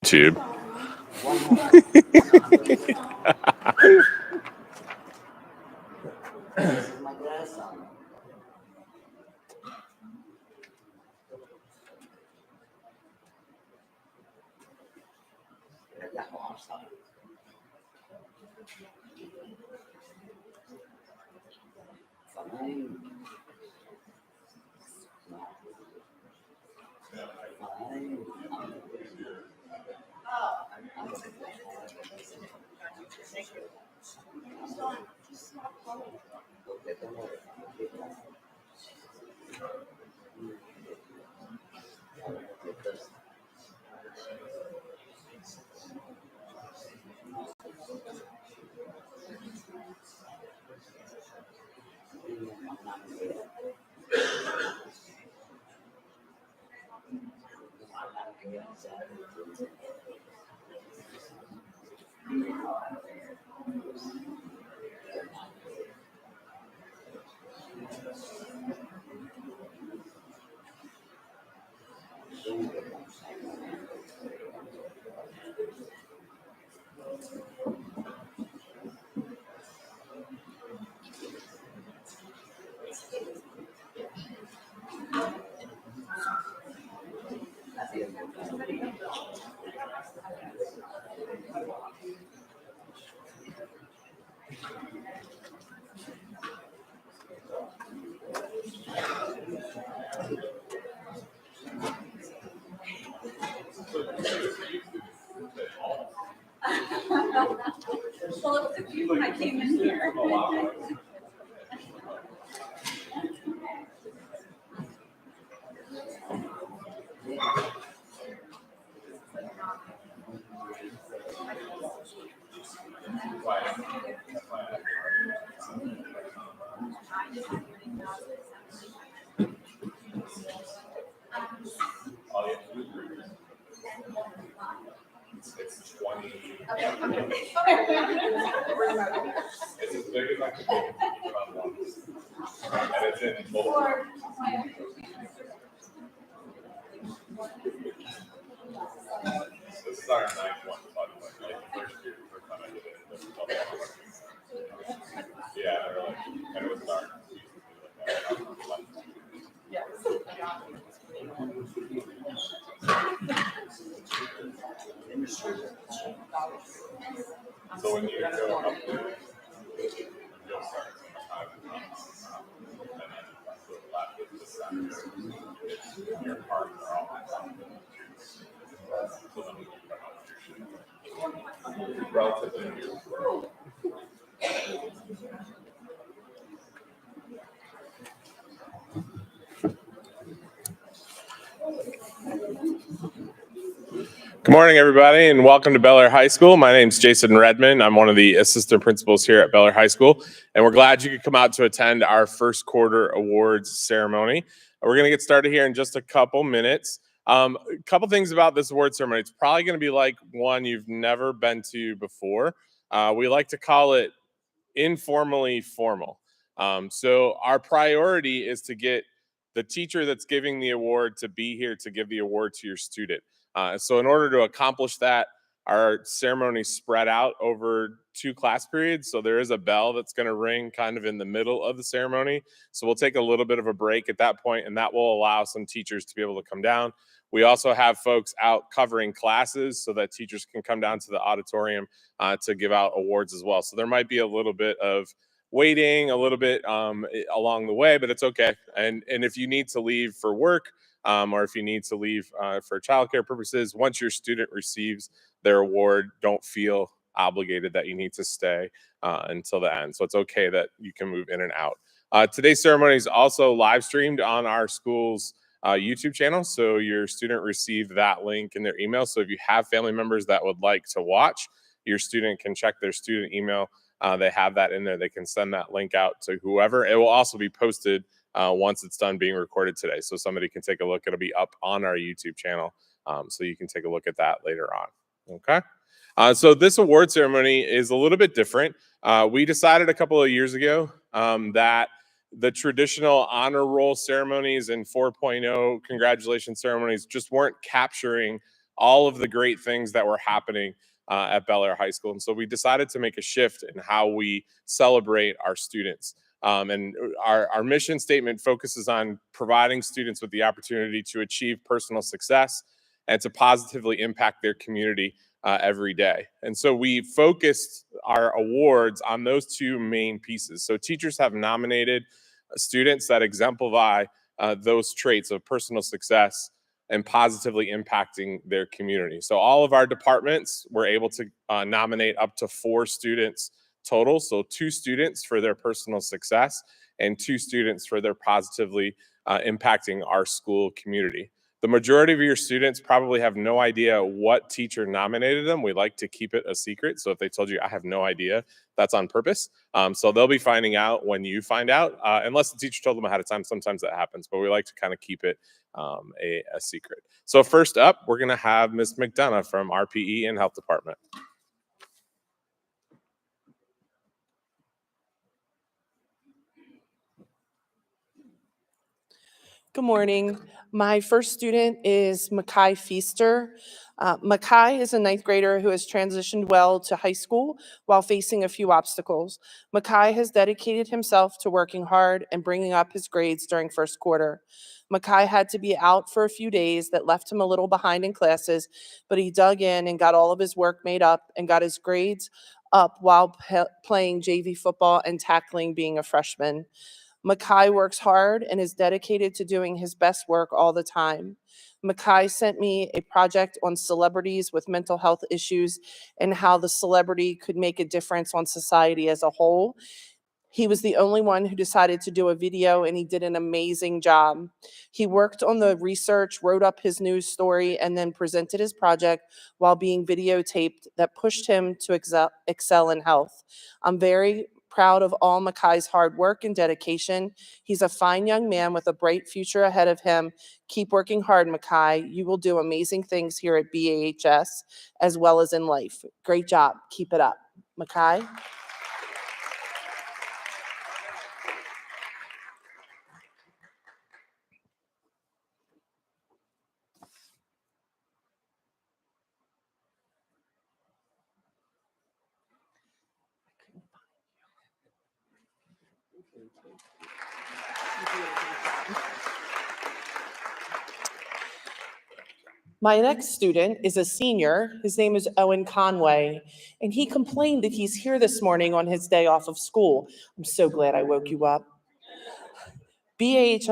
YouTube. I came in here. It's 20. It's as big as I can make it on one. And it's in both. This is our ninth one, by the way. Like the first year, the first time I did it, this was all the yeah, they're like, and it was dark. So when you go up there, you'll start time and then to the left is the center. Your cars are all on top of it. So then we can come out your shit. Relatively new. Good morning, everybody, and welcome to Bel Air High School. My name is Jason Redmond. I'm one of the assistant principals here at Bel Air High School, and we're glad you could come out to attend our first quarter awards ceremony. We're going to get started here in just a couple minutes. A couple things about this award ceremony. It's probably going to be like one you've never been to before. We like to call it informally formal. So our priority is to get the teacher that's giving the award to be here to give the award to your student. So in order to accomplish that, our ceremony spread out over 2 class periods. So there is a bell that's going to ring kind of in the middle of the ceremony. So we'll take a little bit of a break at that point, and that will allow some teachers to be able to come down. We also have folks out covering classes so that teachers can come down to the auditorium to give out awards as well. So there might be a little bit of waiting, a little bit along the way, but it's okay. And if you need to leave for work, or if you need to leave for childcare purposes, once your student receives their award, don't feel obligated that you need to stay until the end. So it's okay that you can move in and out. Today's ceremony is also live streamed on our school's YouTube channel. So your student received that link in their email. So if you have family members that would like to watch, your student can check their student email. They have that in there. They can send that link out to whoever. It will also be posted once it's done being recorded today. So somebody can take a look. It'll be up on our YouTube channel. So you can take a look at that later on. Okay. So this award ceremony is a little bit different. We decided a couple of years ago that the traditional honor roll ceremonies and 4.0 congratulations ceremonies just weren't capturing all of the great things that were happening at Bel Air High School. And so we decided to make a shift in how we celebrate our students. And our mission statement focuses on providing students with the opportunity to achieve personal success and to positively impact their community every day. And so we focused our awards on those two main pieces. So teachers have nominated students that exemplify those traits of personal success and positively impacting their community. So all of our departments were able to nominate up to 4 students total. So 2 students for their personal success and 2 students for their positively impacting our school community. The majority of your students probably have no idea what teacher nominated them. We like to keep it a secret. So if they told you, I have no idea, that's on purpose. So they'll be finding out when you find out, unless the teacher told them ahead of time. Sometimes that happens, but we like to kind of keep it a secret. So first up, we're going to have Ms. McDonough from our PE and Health Department. Good morning. My first student is Makai Feaster. Makai is a 9th grader who has transitioned well to high school while facing a few obstacles. Makai has dedicated himself to working hard and bringing up his grades during first quarter. Makai had to be out for a few days that left him a little behind in classes, but he dug in and got all of his work made up and got his grades up while playing JV football and tackling being a freshman. Makai works hard and is dedicated to doing his best work all the time. Makai sent me a project on celebrities with mental health issues and how the celebrity could make a difference on society as a whole. He was the only one who decided to do a video, and he did an amazing job. He worked on the research, wrote up his news story, and then presented his project while being videotaped that pushed him to excel in health. I'm very proud of all Makai's hard work and dedication. He's a fine young man with a bright future ahead of him. Keep working hard, Makai. You will do amazing things here at BAHS as well as in life. Great job. Keep it up. Makai? My next student is a senior. His name is Owen Conway, and he complained that he's here this morning on his day off of school. I'm so glad I woke you up. BAHS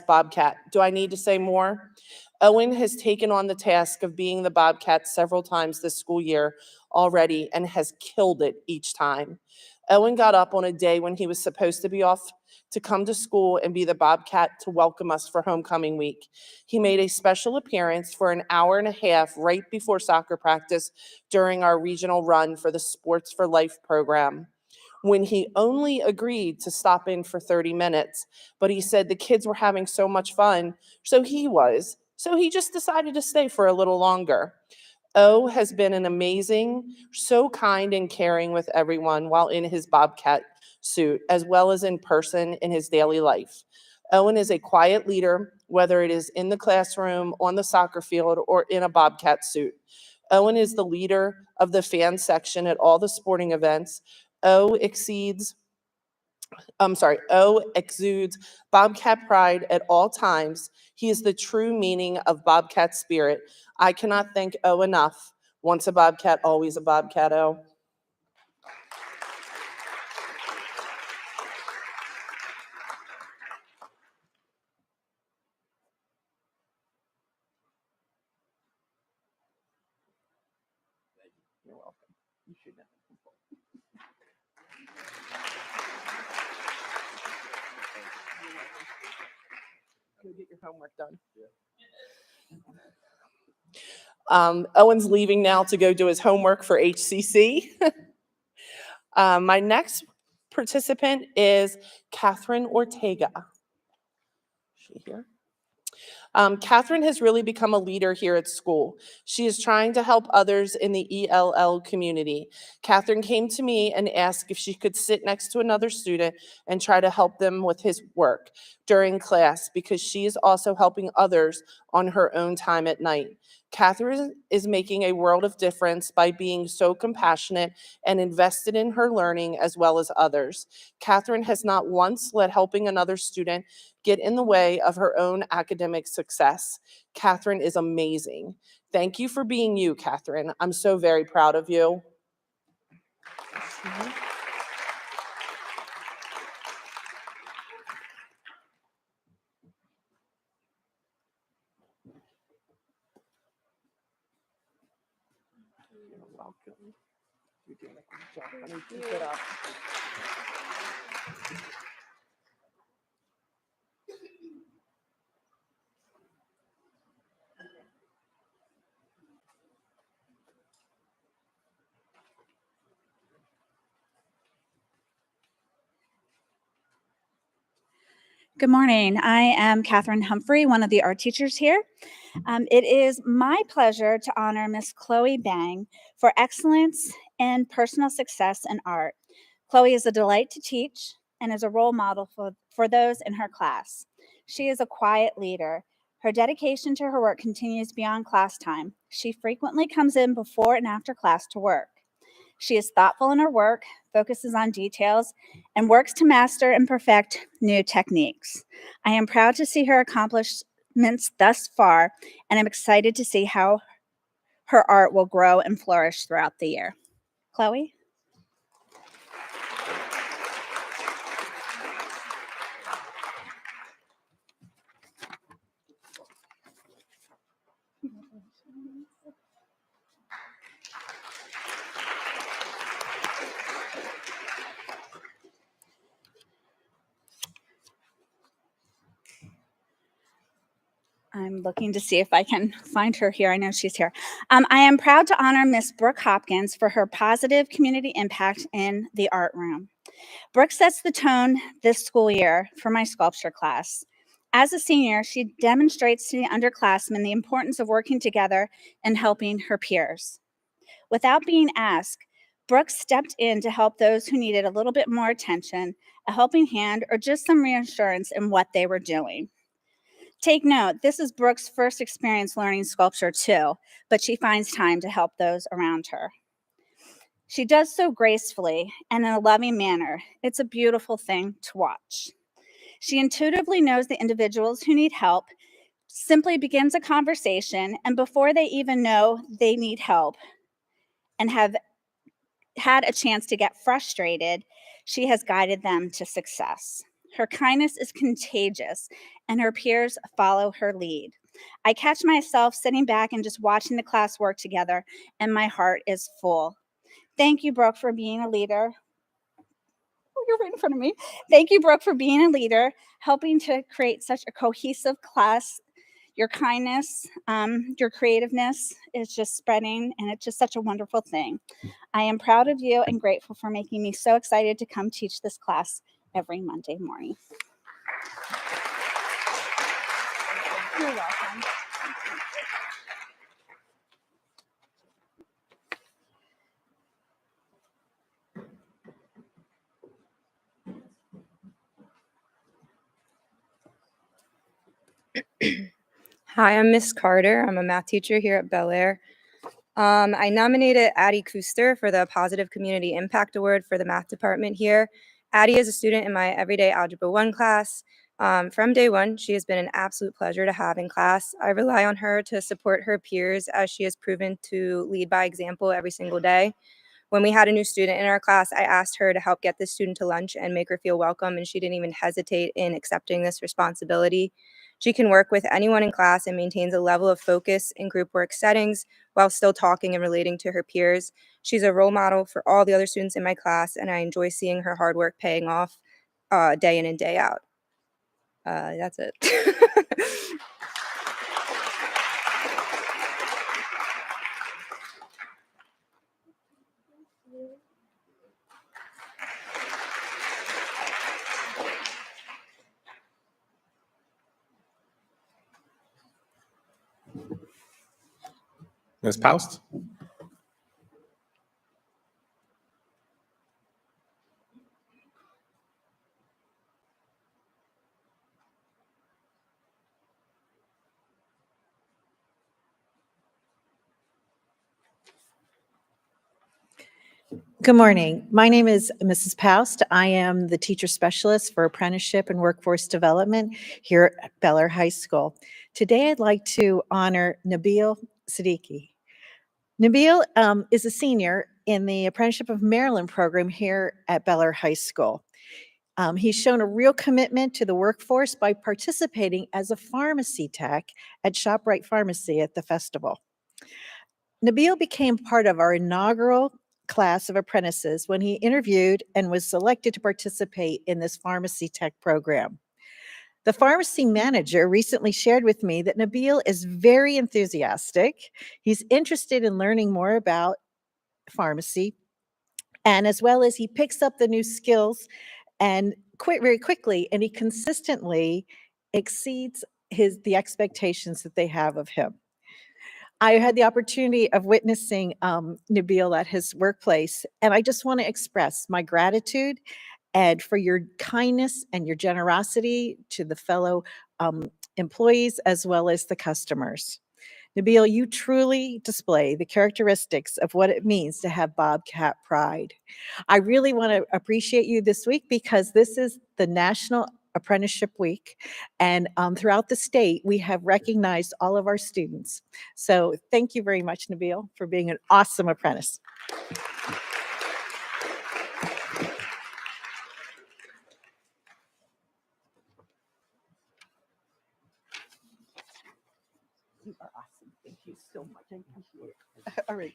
Bobcat. Do I need to say more? Owen has taken on the task of being the Bobcat several times this school year already and has killed it each time. Owen got up on a day when he was supposed to be off to come to school and be the Bobcat to welcome us for homecoming week. He made a special appearance for an hour and a half right before soccer practice during our regional run for the Sports for Life program, when he only agreed to stop in for 30 minutes. But he said the kids were having so much fun, so he was. So he just decided to stay for a little longer. O has been an amazing, so kind and caring with everyone while in his Bobcat suit, as well as in person in his daily life. Owen is a quiet leader, whether it is in the classroom, on the soccer field, or in a Bobcat suit. Owen is the leader of the fan section at all the sporting events. O exudes Bobcat pride at all times. He is the true meaning of Bobcat spirit. I cannot thank O enough. Once a Bobcat, always a Bobcat, O. You're welcome. You should know. Go get your homework done. Owen's leaving now to go do his homework for HCC. My next participant is Catherine Ortega. Is she here? Catherine has really become a leader here at school. She is trying to help others in the ELL community. Catherine came to me and asked if she could sit next to another student and try to help them with his work during class because she is also helping others on her own time at night. Catherine is making a world of difference by being so compassionate and invested in her learning as well as others. Catherine has not once let helping another student get in the way of her own academic success. Catherine is amazing. Thank you for being you, Catherine. I'm so very proud of you. You're welcome. You're doing a good job, honey. Keep it up. Good morning. I am Catherine Humphrey, one of the art teachers here. It is my pleasure to honor Miss Chloe Bang for excellence and personal success in art. Chloe is a delight to teach and is a role model for those in her class. She is a quiet leader. Her dedication to her work continues beyond class time. She frequently comes in before and after class to work. She is thoughtful in her work, focuses on details, and works to master and perfect new techniques. I am proud to see her accomplishments thus far, and I'm excited to see how her art will grow and flourish throughout the year. Chloe? I'm looking to see if I can find her here. I know she's here. I am proud to honor Miss Brooke Hopkins for her positive community impact in the art room. Brooke sets the tone this school year for my sculpture class. As a senior, she demonstrates to the underclassmen the importance of working together and helping her peers. Without being asked, Brooke stepped in to help those who needed a little bit more attention, a helping hand, or just some reassurance in what they were doing. Take note, this is Brooke's first experience learning sculpture too, but she finds time to help those around her. She does so gracefully and in a loving manner. It's a beautiful thing to watch. She intuitively knows the individuals who need help, simply begins a conversation, and before they even know they need help and have had a chance to get frustrated, she has guided them to success. Her kindness is contagious, and her peers follow her lead. I catch myself sitting back and just watching the class work together, and my heart is full. Thank you, Brooke, for being a leader. Oh, you're right in front of me. Thank you, Brooke, for being a leader, helping to create such a cohesive class. Your kindness, your creativeness is just spreading, and it's just such a wonderful thing. I am proud of you and grateful for making me so excited to come teach this class every Monday morning. You're welcome. Hi, I'm Miss Carter. I'm a math teacher here at Bel Air. I nominated Addie Kuster for the Positive Community Impact Award for the math department here. Addie is a student in my Everyday Algebra 1 class. From day one, she has been an absolute pleasure to have in class. I rely on her to support her peers as she has proven to lead by example every single day. When we had a new student in our class, I asked her to help get this student to lunch and make her feel welcome, and she didn't even hesitate in accepting this responsibility. She can work with anyone in class and maintains a level of focus in group work settings while still talking and relating to her peers. She's a role model for all the other students in my class, and I enjoy seeing her hard work paying off day in and day out. That's it. Ms. Paust? Good morning. My name is Mrs. Paust. I am the teacher specialist for apprenticeship and workforce development here at Bel Air High School. Today, I'd like to honor Nabil Siddiqui. Nabil is a senior in the Apprenticeship of Maryland program here at Bel Air High School. He's shown a real commitment to the workforce by participating as a pharmacy tech at ShopRite Pharmacy at the festival. Nabil became part of our inaugural class of apprentices when he interviewed and was selected to participate in this pharmacy tech program. The pharmacy manager recently shared with me that Nabil is very enthusiastic. He's interested in learning more about pharmacy, and as well as he picks up the new skills and very quickly, and he consistently exceeds the expectations that they have of him. I had the opportunity of witnessing Nabil at his workplace, and I just want to express my gratitude and for your kindness and your generosity to the fellow employees as well as the customers. Nabil, you truly display the characteristics of what it means to have Bobcat pride. I really want to appreciate you this week because this is the National Apprenticeship Week, and throughout the state, we have recognized all of our students. So thank you very much, Nabil, for being an awesome apprentice. You are awesome. Thank you so much. I appreciate it. All right.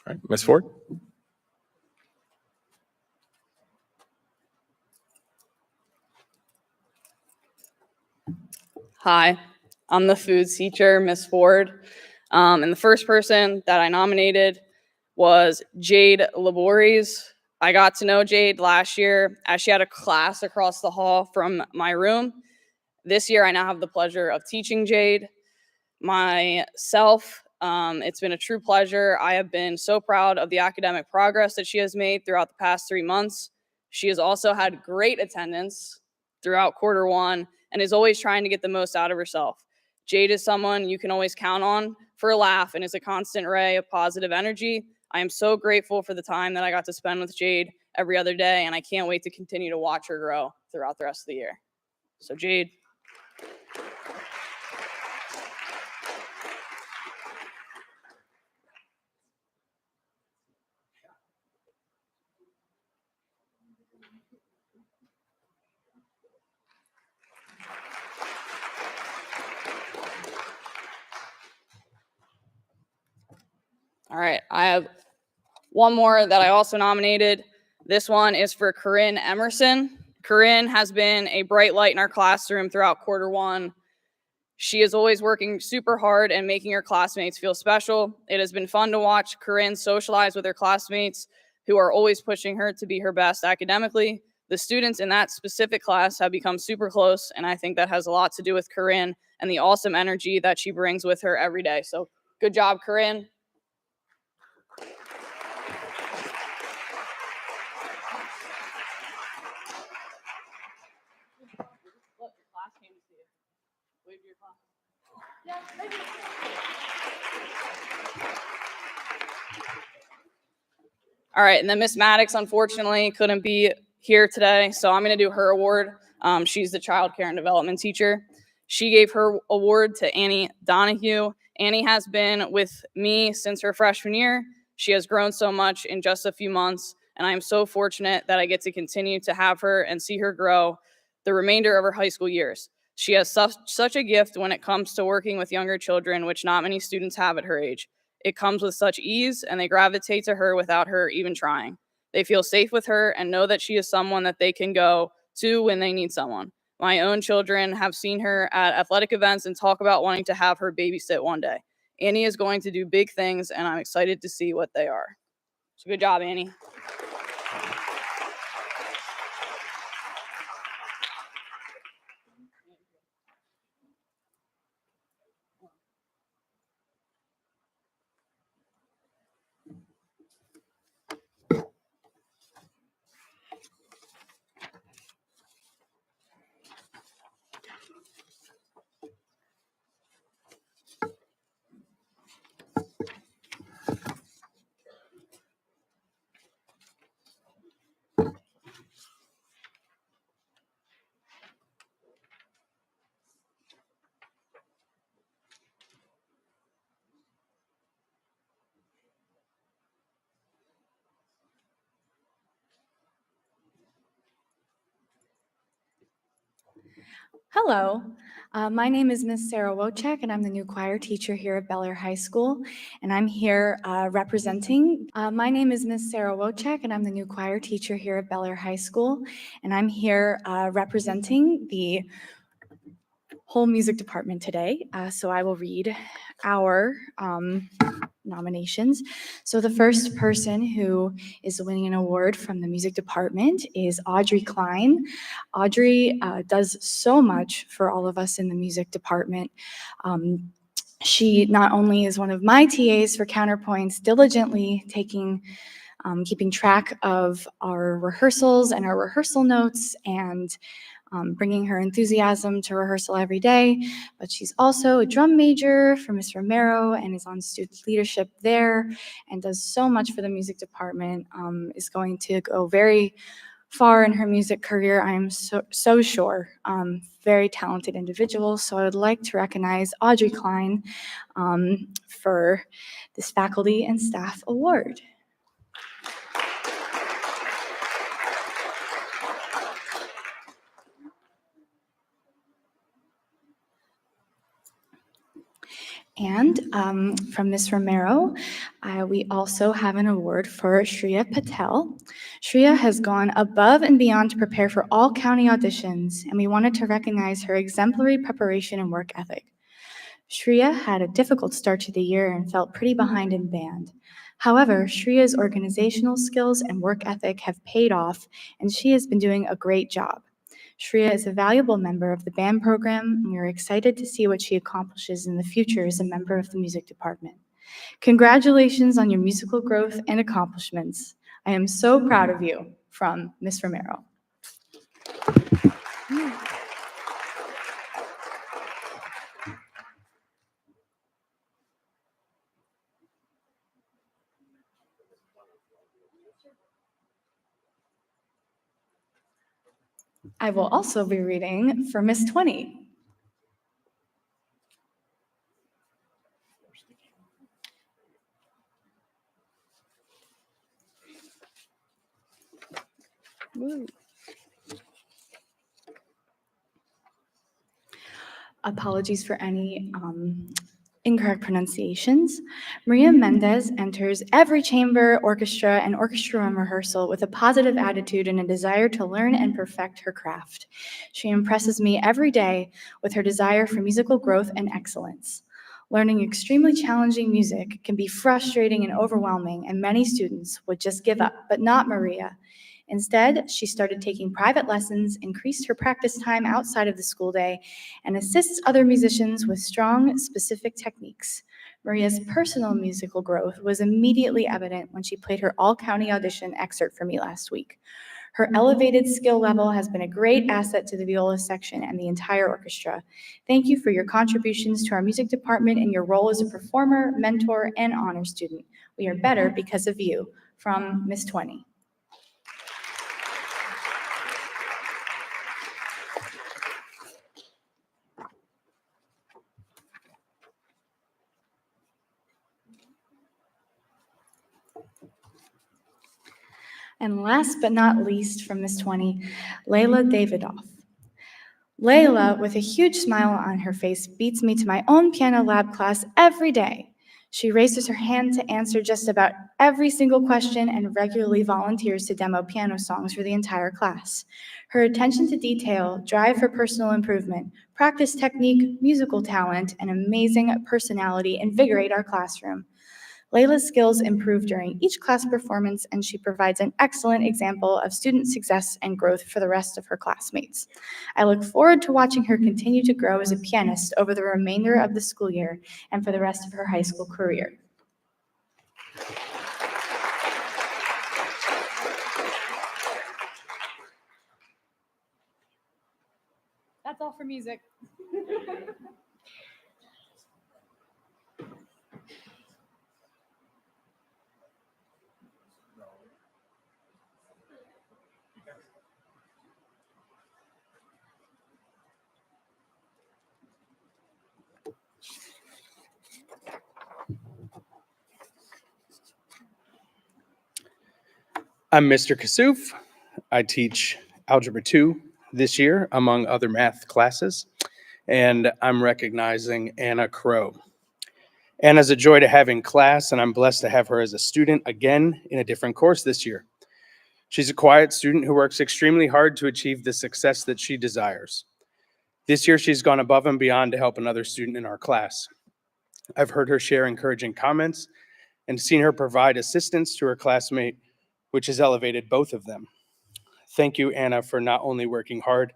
All right, Ms. Ford? Hi, I'm the foods teacher, Miss Ford. And the first person that I nominated was Jade Labores. I got to know Jade last year as she had a class across the hall from my room. This year, I now have the pleasure of teaching Jade. Myself, it's been a true pleasure. I have been so proud of the academic progress that she has made throughout the past 3 months. She has also had great attendance throughout quarter one and is always trying to get the most out of herself. Jade is someone you can always count on for a laugh and is a constant ray of positive energy. I am so grateful for the time that I got to spend with Jade every other day, and I can't wait to continue to watch her grow throughout the rest of the year. So Jade. All right, I have one more that I also nominated. This one is for Corinne Emerson. Corinne has been a bright light in our classroom throughout quarter one. She is always working super hard and making her classmates feel special. It has been fun to watch Corinne socialize with her classmates who are always pushing her to be her best academically. The students in that specific class have become super close, and I think that has a lot to do with Corinne and the awesome energy that she brings with her every day. So good job, Corinne. Look, your class came to see you. Wave to your class. All right, and then Miss Maddox unfortunately couldn't be here today, so I'm going to do her award. She's the child care and development teacher. She gave her award to Annie Donahue. Annie has been with me since her freshman year. She has grown so much in just a few months, and I am so fortunate that I get to continue to have her and see her grow the remainder of her high school years. She has such a gift when it comes to working with younger children, which not many students have at her age. It comes with such ease, and they gravitate to her without her even trying. They feel safe with her and know that she is someone that they can go to when they need someone. My own children have seen her at athletic events and talk about wanting to have her babysit one day. Annie is going to do big things, and I'm excited to see what they are. So good job, Annie. Hello, my name is Miss Sarah Wojcik, and I'm the new choir teacher here at Bel Air High School. And I'm here representing. My name is Miss Sarah Wojcik, and I'm the new choir teacher here at Bel Air High School. And I'm here representing the whole music department today. So I will read our nominations. So the first person who is winning an award from the music department is Audrey Klein. Audrey does so much for all of us in the music department. She not only is one of my TAs for Counterpoints, diligently keeping track of our rehearsals and our rehearsal notes and bringing her enthusiasm to rehearsal every day, but she's also a drum major for Miss Romero and is on student leadership there and does so much for the music department, is going to go very far in her music career, I am so sure. Very talented individual, so I would like to recognize Audrey Klein for this Faculty and Staff Award. And from Ms. Romero, we also have an award for Shreya Patel. Shreya has gone above and beyond to prepare for all county auditions, and we wanted to recognize her exemplary preparation and work ethic. Shreya had a difficult start to the year and felt pretty behind in band. However, Shreya's organizational skills and work ethic have paid off, and she has been doing a great job. Shreya is a valuable member of the band program, and we are excited to see what she accomplishes in the future as a member of the music department. Congratulations on your musical growth and accomplishments. I am so proud of you, from Ms. Romero. I will also be reading for Miss 20. Woo. Apologies for any incorrect pronunciations. Maria Mendez enters every chamber, orchestra, and orchestra room rehearsal with a positive attitude and a desire to learn and perfect her craft. She impresses me every day with her desire for musical growth and excellence. Learning extremely challenging music can be frustrating and overwhelming, and many students would just give up, but not Maria. Instead, she started taking private lessons, increased her practice time outside of the school day, and assists other musicians with strong, specific techniques. Maria's personal musical growth was immediately evident when she played her all-county audition excerpt for me last week. Her elevated skill level has been a great asset to the viola section and the entire orchestra. Thank you for your contributions to our music department and your role as a performer, mentor, and honor student. We are better because of you. From Miss 20. And last but not least, from Miss 20, Layla Davidoff. Layla, with a huge smile on her face, beats me to my own piano lab class every day. She raises her hand to answer just about every single question and regularly volunteers to demo piano songs for the entire class. Her attention to detail, drive for personal improvement, practice technique, musical talent, and amazing personality invigorate our classroom. Layla's skills improve during each class performance, and she provides an excellent example of student success and growth for the rest of her classmates. I look forward to watching her continue to grow as a pianist over the remainder of the school year and for the rest of her high school career. That's all for music. I'm Mr. Kassouf. I teach Algebra 2 this year, among other math classes. And I'm recognizing Anna Crow. Anna's a joy to have in class, and I'm blessed to have her as a student again in a different course this year. She's a quiet student who works extremely hard to achieve the success that she desires. This year, she's gone above and beyond to help another student in our class. I've heard her share encouraging comments and seen her provide assistance to her classmate, which has elevated both of them. Thank you, Anna, for not only working hard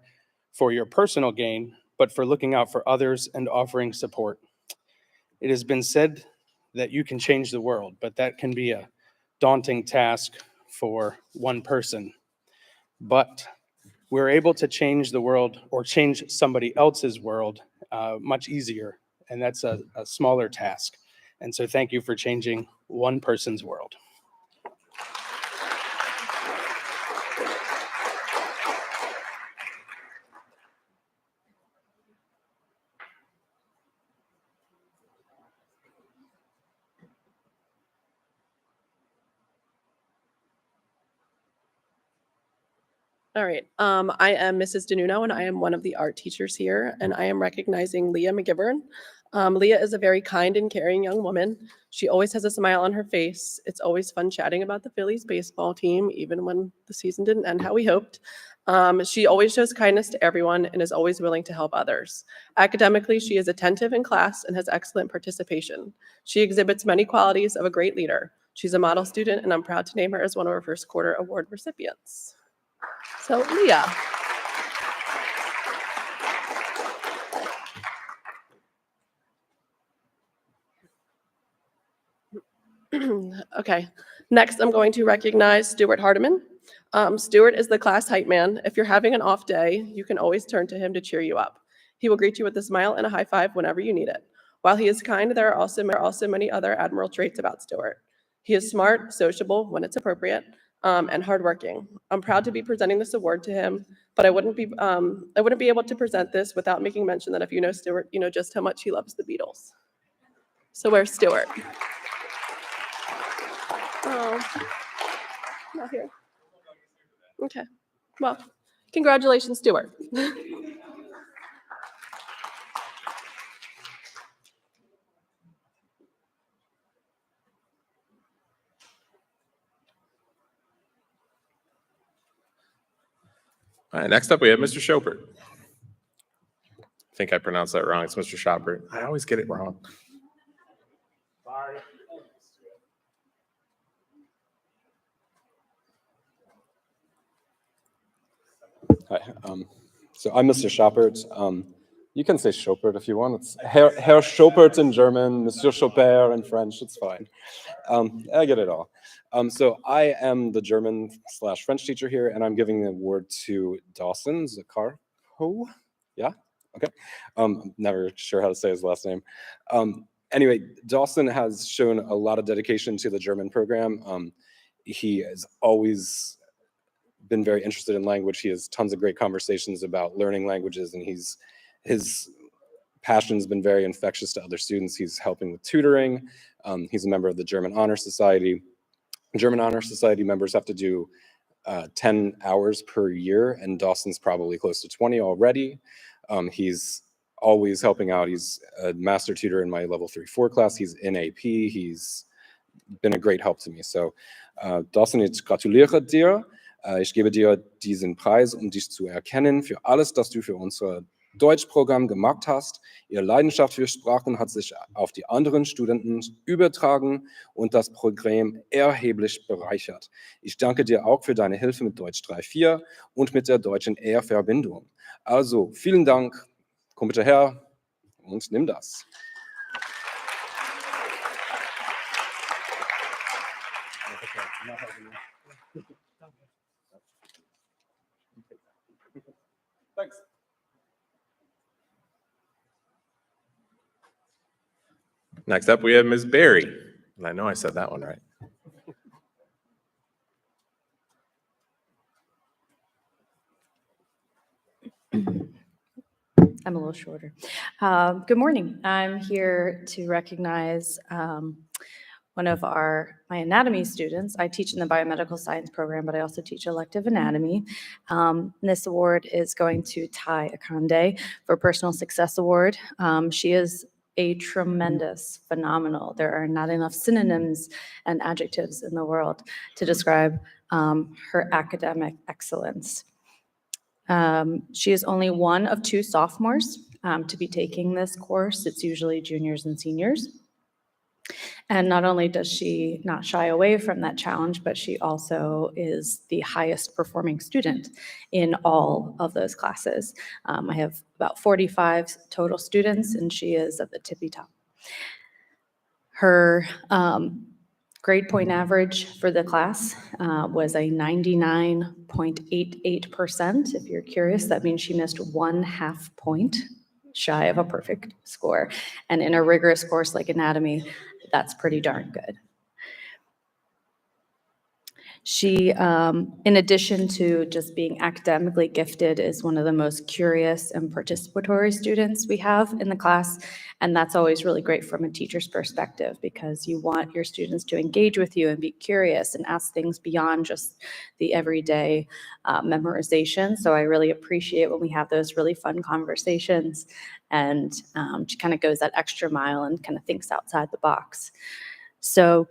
for your personal gain, but for looking out for others and offering support. It has been said that you can change the world, but that can be a daunting task for one person. But we're able to change the world or change somebody else's world much easier, and that's a smaller task. And so thank you for changing one person's world. All right. I am Mrs. DeNuno, and I am one of the art teachers here, and I am recognizing Leah McGivern. Leah is a very kind and caring young woman. She always has a smile on her face. It's always fun chatting about the Phillies baseball team, even when the season didn't end how we hoped. She always shows kindness to everyone and is always willing to help others. Academically, she is attentive in class and has excellent participation. She exhibits many qualities of a great leader. She's a model student, and I'm proud to name her as one of our first quarter award recipients. So, Leah. Okay, next I'm going to recognize Stuart Hardiman. Stuart is the class hype man. If you're having an off day, you can always turn to him to cheer you up. He will greet you with a smile and a high five whenever you need it. While he is kind, there are also many other admirable traits about Stuart. He is smart, sociable when it's appropriate, and hardworking. I'm proud to be presenting this award to him, but I wouldn't be able to present this without making mention that if you know Stuart, you know just how much he loves the Beatles. So where's Stuart? Oh, not here. Okay, well, congratulations, Stuart. All right, next up we have Mr. Chopert. I think I pronounced that wrong. It's Mr. Chopert. I always get it wrong. Sorry. Hi, so I'm Mr. Chopert. You can say Chopert if you want. It's Herr Chopert in German, Monsieur Chopert in French, it's fine. I get it all. So I am the German/French teacher here, and I'm giving the award to Dawson Zakarho. Yeah, okay. I'm never sure how to say his last name. Anyway, Dawson has shown a lot of dedication to the German program. He has always been very interested in language. He has tons of great conversations about learning languages, and his passion's been very infectious to other students. He's helping with tutoring. He's a member of the German Honor Society. German Honor Society members have to do 10 hours per year, and Dawson's probably close to 20 already. He's always helping out. He's a master tutor in my level 3-4 class. He's in AP. He's been a great help to me. So Dawson, ich gratuliere dir. Ich gebe dir diesen Preis, um dich zu erkennen für alles, das du für unser Deutschprogramm gemacht hast. Ihre Leidenschaft für Sprachen hat sich auf die anderen Studenten übertragen und das Programm erheblich bereichert. Ich danke dir auch für deine Hilfe mit Deutsch 3-4 und mit der deutschen R-Verbindung. Also, vielen Dank, komm bitte her und nimm das. Thanks. Next up, we have Ms. Berry. And I know I said that one right. I'm a little shorter. Good morning. I'm here to recognize one of my anatomy students. I teach in the biomedical science program, but I also teach elective anatomy. This award is going to Ty Akande for Personal Success Award. She is a tremendous, phenomenal. There are not enough synonyms and adjectives in the world to describe her academic excellence. She is only one of 2 sophomores to be taking this course. It's usually juniors and seniors. And not only does she not shy away from that challenge, but she also is the highest performing student in all of those classes. I have about 45 total students, and she is at the tippy top. Her grade point average for the class was a 99.88%. If you're curious, that means she missed 1/2 point shy of a perfect score. And in a rigorous course like anatomy, that's pretty darn good. She, in addition to just being academically gifted, is one of the most curious and participatory students we have in the class. And that's always really great from a teacher's perspective, because you want your students to engage with you and be curious and ask things beyond just the everyday memorization. So I really appreciate when we have those really fun conversations, and she kind of goes that extra mile and kind of thinks outside the box. So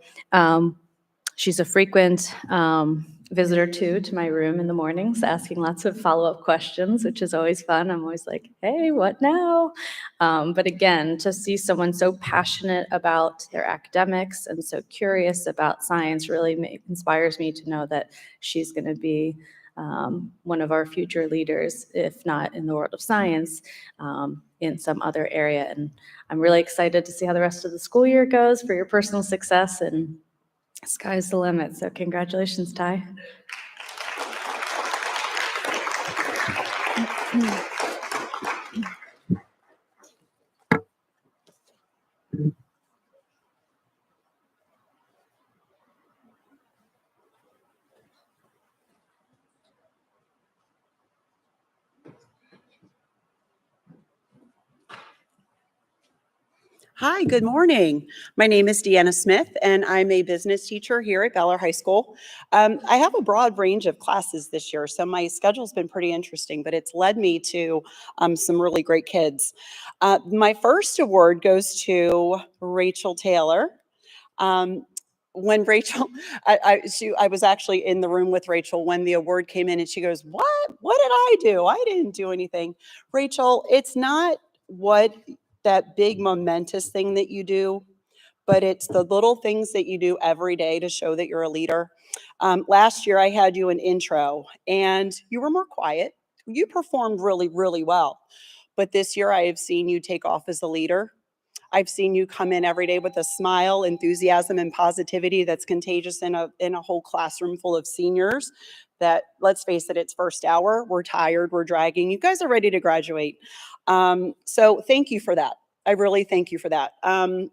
she's a frequent visitor to my room in the mornings, asking lots of follow-up questions, which is always fun. I'm always like, hey, what now? But again, to see someone so passionate about their academics and so curious about science really inspires me to know that she's going to be one of our future leaders, if not in the world of science, in some other area. And I'm really excited to see how the rest of the school year goes for your personal success, and sky's the limit. So congratulations, Ty. Hi, good morning. My name is Deanna Smith, and I'm a business teacher here at Bel Air High School. I have a broad range of classes this year, so my schedule's been pretty interesting, but it's led me to some really great kids. My first award goes to Rachel Taylor. When Rachel, I was actually in the room with Rachel when the award came in, and she goes, "What? What did I do? I didn't do anything." Rachel, it's not what that big momentous thing that you do, but it's the little things that you do every day to show that you're a leader. Last year I had you an intro and you were more quiet. You performed really, really well. But this year I have seen you take off as a leader. I've seen you come in every day with a smile, enthusiasm, and positivity that's contagious in a whole classroom full of seniors that, let's face it, it's first hour. We're tired, we're dragging. You guys are ready to graduate. So thank you for that. I really thank you for that.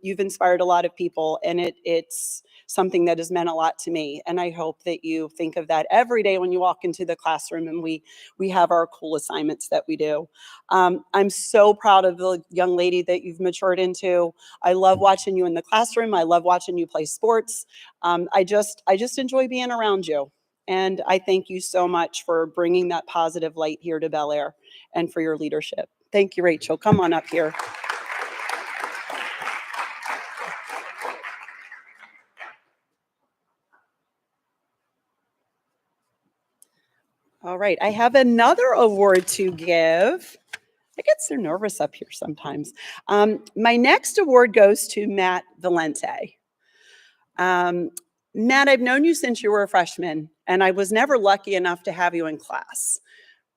You've inspired a lot of people, and it's something that has meant a lot to me. And I hope that you think of that every day when you walk into the classroom and we have our cool assignments that we do. I'm so proud of the young lady that you've matured into. I love watching you in the classroom. I love watching you play sports. I just enjoy being around you. And I thank you so much for bringing that positive light here to Bel Air and for your leadership. Thank you, Rachel. Come on up here. All right, I have another award to give. I get so nervous up here sometimes. My next award goes to Matt Valente. Matt, I've known you since you were a freshman, and I was never lucky enough to have you in class.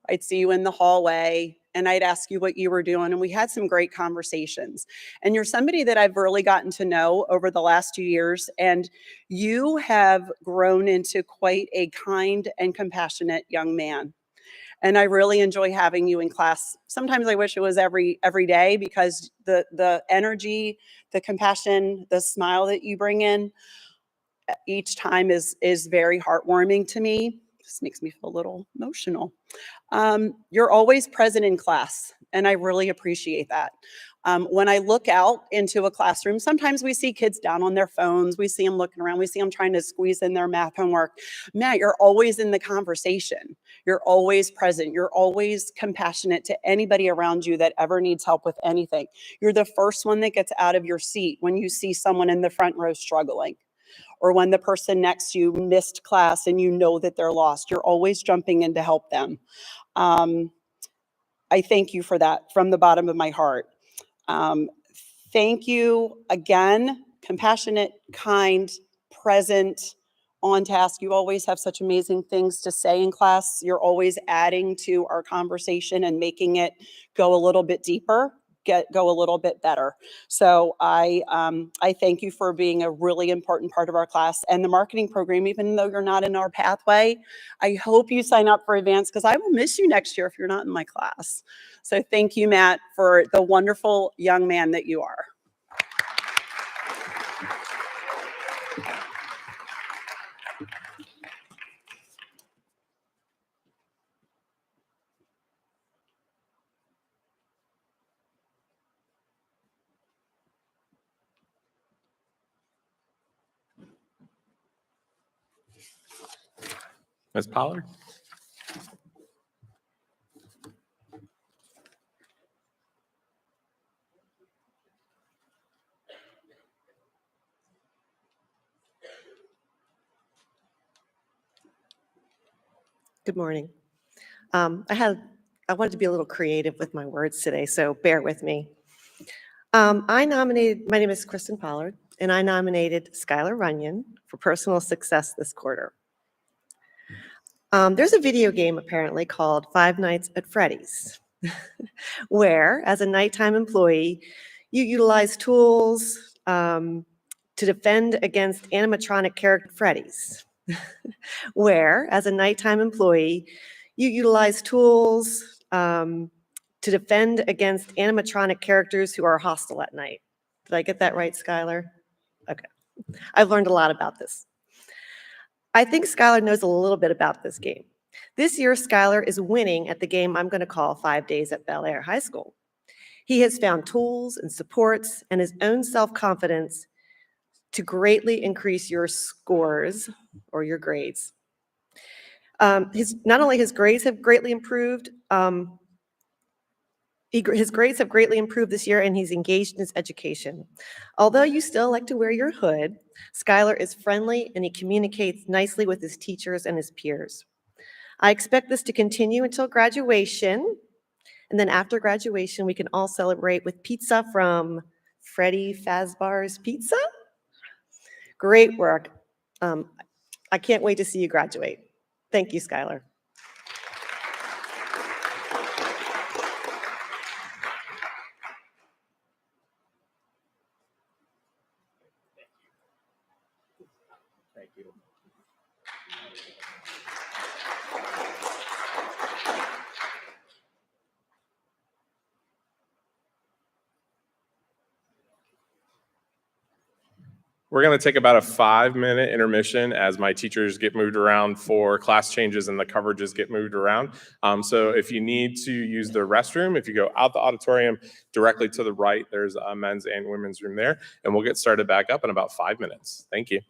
I'd see you in the hallway, and I'd ask you what you were doing, and we had some great conversations. And you're somebody that I've really gotten to know over the last 2 years, and you have grown into quite a kind and compassionate young man. And I really enjoy having you in class. Sometimes I wish it was every day, because the energy, the compassion, the smile that you bring in each time is very heartwarming to me. This makes me feel a little emotional. You're always present in class, and I really appreciate that. When I look out into a classroom, sometimes we see kids down on their phones. We see them looking around. We see them trying to squeeze in their math homework. Matt, you're always in the conversation. You're always present. You're always compassionate to anybody around you that ever needs help with anything. You're the first one that gets out of your seat when you see someone in the front row struggling, or when the person next to you missed class and you know that they're lost. You're always jumping in to help them. I thank you for that from the bottom of my heart. Thank you again, compassionate, kind, present, on task. You always have such amazing things to say in class. You're always adding to our conversation and making it go a little bit deeper, go a little bit better. So I thank you for being a really important part of our class and the marketing program. Even though you're not in our pathway, I hope you sign up for advance, because I will miss you next year if you're not in my class. So thank you, Matt, for the wonderful young man that you are. Ms. Pollard? Good morning. I wanted to be a little creative with my words today, so bear with me. My name is Kristen Pollard, and I nominated Skylar Runyon for personal success this quarter. There's a video game apparently called Five Nights at Freddy's, where as a nighttime employee, you utilize tools to defend against animatronic character Freddy's. Where as a nighttime employee, you utilize tools to defend against animatronic characters who are hostile at night. Did I get that right, Skylar? Okay. I've learned a lot about this. I think Skylar knows a little bit about this game. This year, Skylar is winning at the game I'm going to call 5 Days at Bel Air High School. He has found tools and supports and his own self-confidence to greatly increase your scores or your grades. Not only his grades have greatly improved, his grades have greatly improved this year, and he's engaged in his education. Although you still like to wear your hood, Skylar is friendly and he communicates nicely with his teachers and his peers. I expect this to continue until graduation, and then after graduation, we can all celebrate with pizza from Freddy Fazbar's Pizza. Great work. I can't wait to see you graduate. Thank you, Skylar. Thank you. We're going to take about a 5-minute intermission as my teachers get moved around for class changes and the coverages get moved around. So if you need to use the restroom, if you go out the auditorium directly to the right, there's a men's and women's room there. And we'll get started back up in about 5 minutes. Thank you.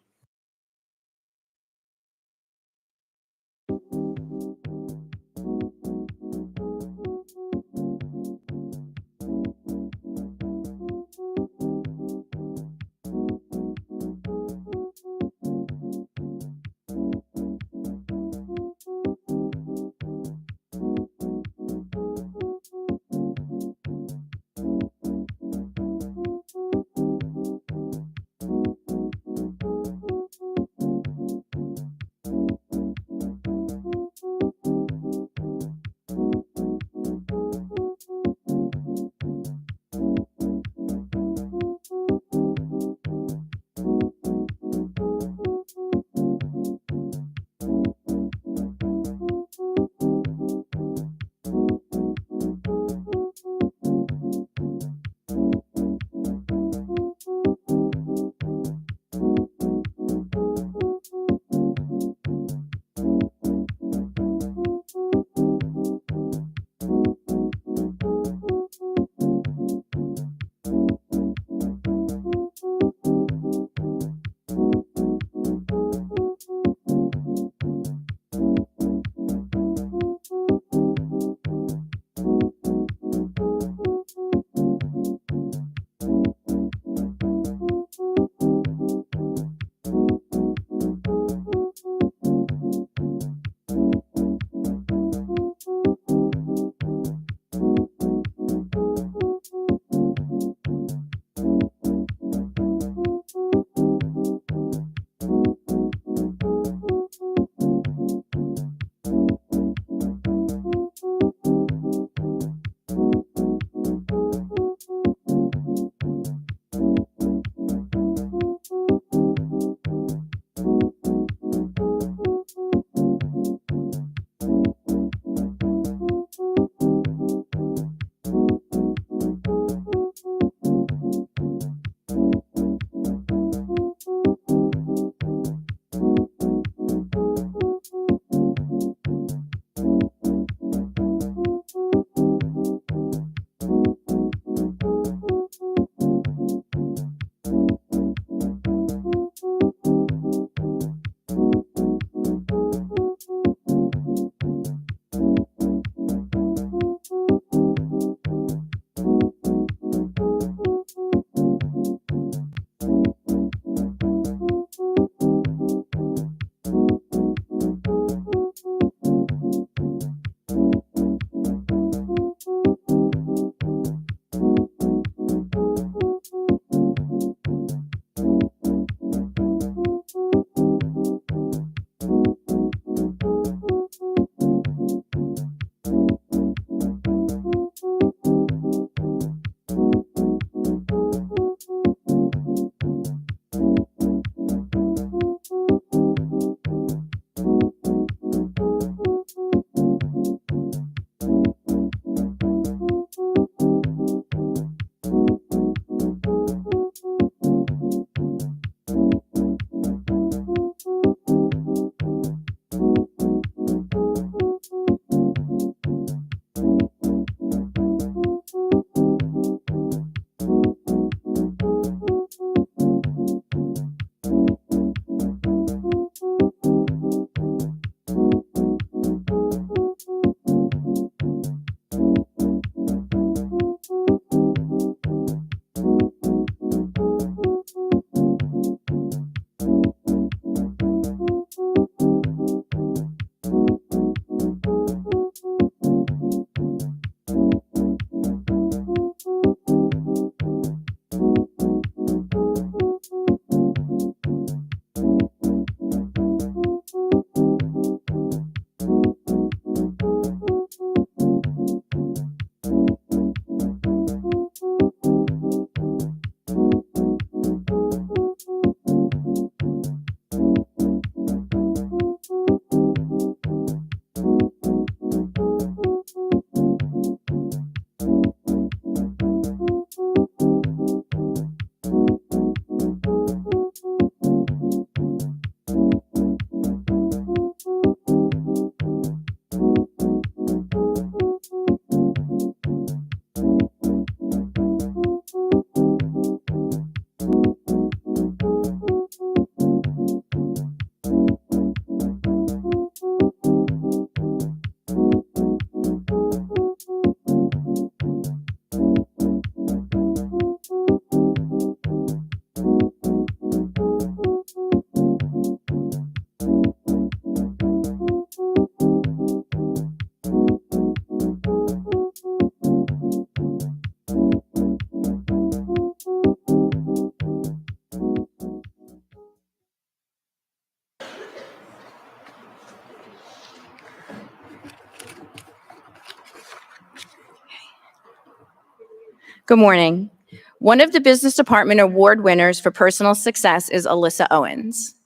Good morning. One of the Business Department Award winners for personal success is Alyssa Owens.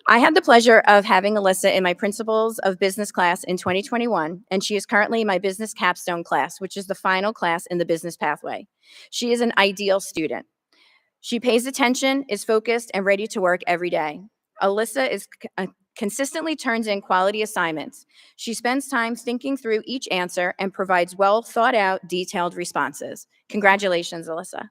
I had the pleasure of having Alyssa in my Principles of Business class in 2021, and she is currently in my Business Capstone class, which is the final class in the business pathway. She is an ideal student. She pays attention, is focused, and ready to work every day. Alyssa consistently turns in quality assignments. She spends time thinking through each answer and provides well thought out, detailed responses. Congratulations, Alyssa.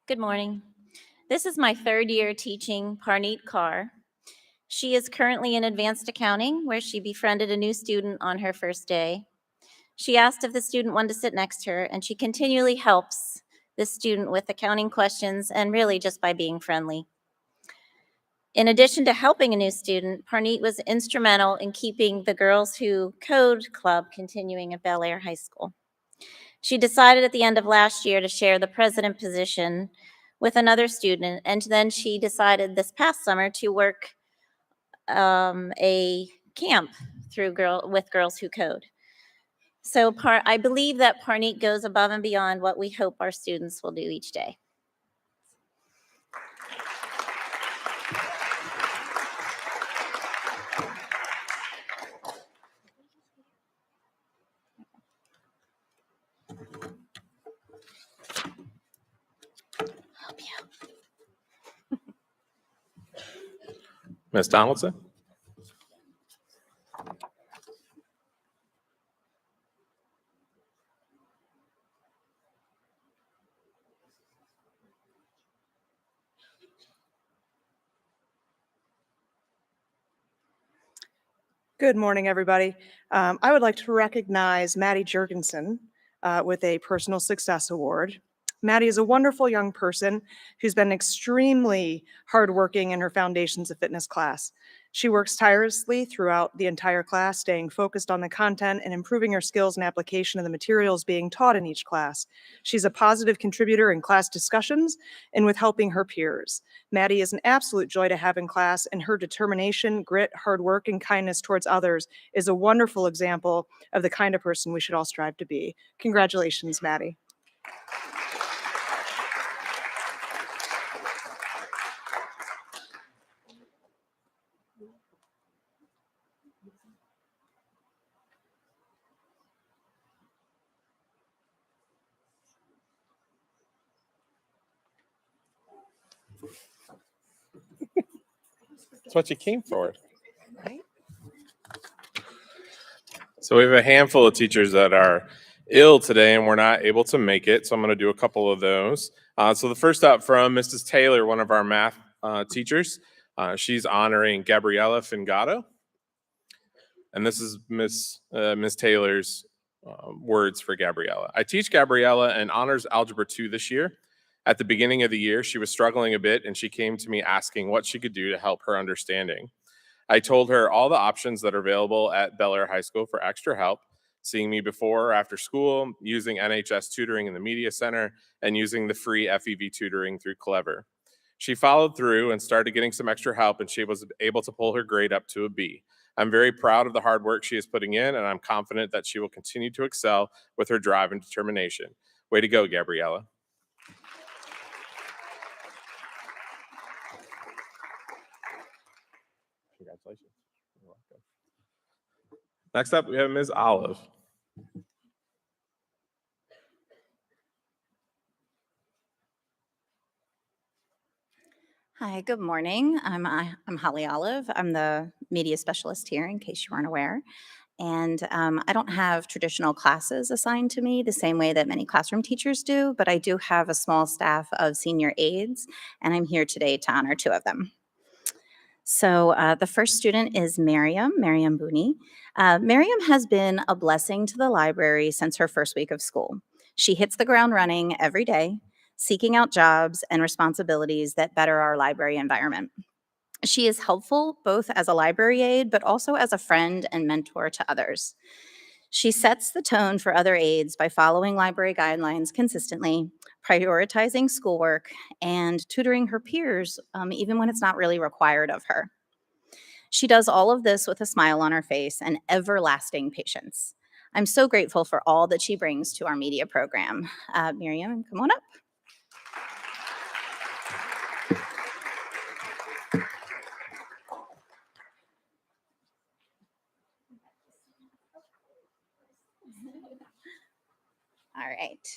Good morning. This is my third year teaching Parneet Kaur. She is currently in advanced accounting, where she befriended a new student on her first day. She asked if the student wanted to sit next to her, and she continually helps the student with accounting questions and really just by being friendly. In addition to helping a new student, Parneet was instrumental in keeping the Girls Who Code Club continuing at Bel Air High School. She decided at the end of last year to share the president position with another student, and then she decided this past summer to work a camp with Girls Who Code. So I believe that Parneet goes above and beyond what we hope our students will do each day. Ms. Donaldson? Good morning, everybody. I would like to recognize Maddie Jurgensen with a Personal Success Award. Maddie is a wonderful young person who's been extremely hardworking in her Foundations of Fitness class. She works tirelessly throughout the entire class, staying focused on the content and improving her skills and application of the materials being taught in each class. She's a positive contributor in class discussions and with helping her peers. Maddie is an absolute joy to have in class, and her determination, grit, hard work, and kindness towards others is a wonderful example of the kind of person we should all strive to be. Congratulations, Maddie. That's what you came for. So we have a handful of teachers that are ill today and we're not able to make it. So I'm going to do a couple of those. So the first up from Mrs. Taylor, one of our math teachers. She's honoring Gabriella Fingato. And this is Miss Taylor's words for Gabriella. I teach Gabriella an honors algebra 2 this year. At the beginning of the year, she was struggling a bit and she came to me asking what she could do to help her understanding. I told her all the options that are available at Bel Air High School for extra help, seeing me before or after school, using NHS tutoring in the Media Center, and using the free FEV tutoring through Clever. She followed through and started getting some extra help, and she was able to pull her grade up to a B. I'm very proud of the hard work she is putting in, and I'm confident that she will continue to excel with her drive and determination. Way to go, Gabriella. Congratulations. You're welcome. Next up, we have Ms. Olive. Hi, good morning. I'm Holly Olive. I'm the media specialist here, in case you weren't aware. And I don't have traditional classes assigned to me the same way that many classroom teachers do, but I do have a small staff of senior aides, and I'm here today to honor 2 of them. So the first student is Miriam Booney. Miriam has been a blessing to the library since her first week of school. She hits the ground running every day, seeking out jobs and responsibilities that better our library environment. She is helpful both as a library aide, but also as a friend and mentor to others. She sets the tone for other aides by following library guidelines consistently, prioritizing schoolwork, and tutoring her peers, even when it's not really required of her. She does all of this with a smile on her face and everlasting patience. I'm so grateful for all that she brings to our media program. Miriam, come on up. All right.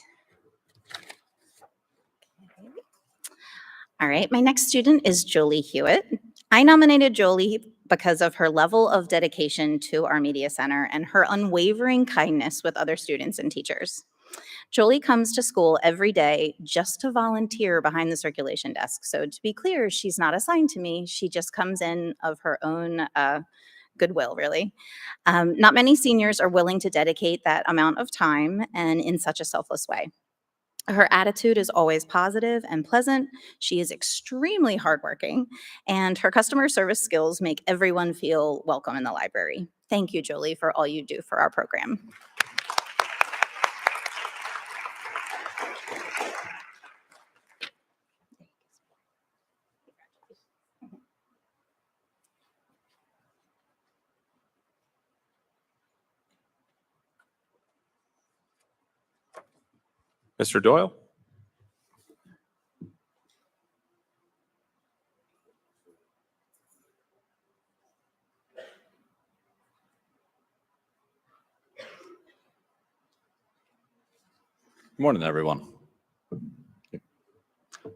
All right, my next student is Jolie Hewitt. I nominated Jolie because of her level of dedication to our media center and her unwavering kindness with other students and teachers. Jolie comes to school every day just to volunteer behind the circulation desk. So to be clear, she's not assigned to me. She just comes in of her own goodwill, really. Not many seniors are willing to dedicate that amount of time and in such a selfless way. Her attitude is always positive and pleasant. She is extremely hardworking, and her customer service skills make everyone feel welcome in the library. Thank you, Jolie, for all you do for our program. Mr. Doyle? Good morning, everyone.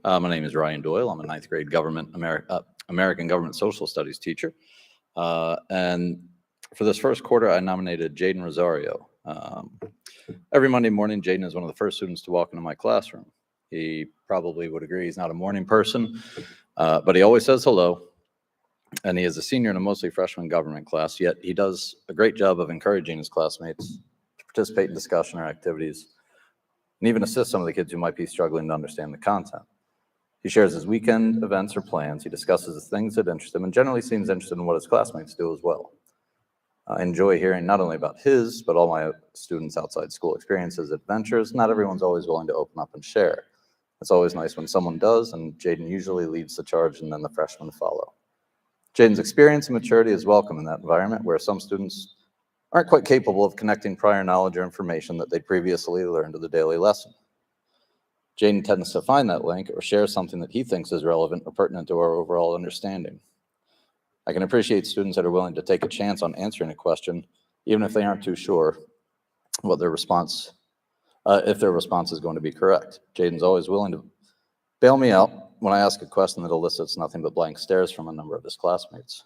My name is Ryan Doyle. I'm a ninth grade American Government Social Studies teacher. And for this first quarter, I nominated Jaden Rosario. Every Monday morning, Jaden is one of the first students to walk into my classroom. He probably would agree he's not a morning person, but he always says hello. And he is a senior in a mostly freshman government class, yet he does a great job of encouraging his classmates to participate in discussion or activities, and even assist some of the kids who might be struggling to understand the content. He shares his weekend events or plans. He discusses the things that interest him and generally seems interested in what his classmates do as well. I enjoy hearing not only about his, but all my students' outside school experiences, adventures. Not everyone's always willing to open up and share. It's always nice when someone does, and Jaden usually leads the charge and then the freshmen follow. Jaden's experience and maturity is welcome in that environment where some students aren't quite capable of connecting prior knowledge or information that they previously learned to the daily lesson. Jaden tends to find that link or share something that he thinks is relevant or pertinent to our overall understanding. I can appreciate students that are willing to take a chance on answering a question, even if they aren't too sure what their response, if their response is going to be correct. Jaden's always willing to bail me out when I ask a question that elicits nothing but blank stares from a number of his classmates.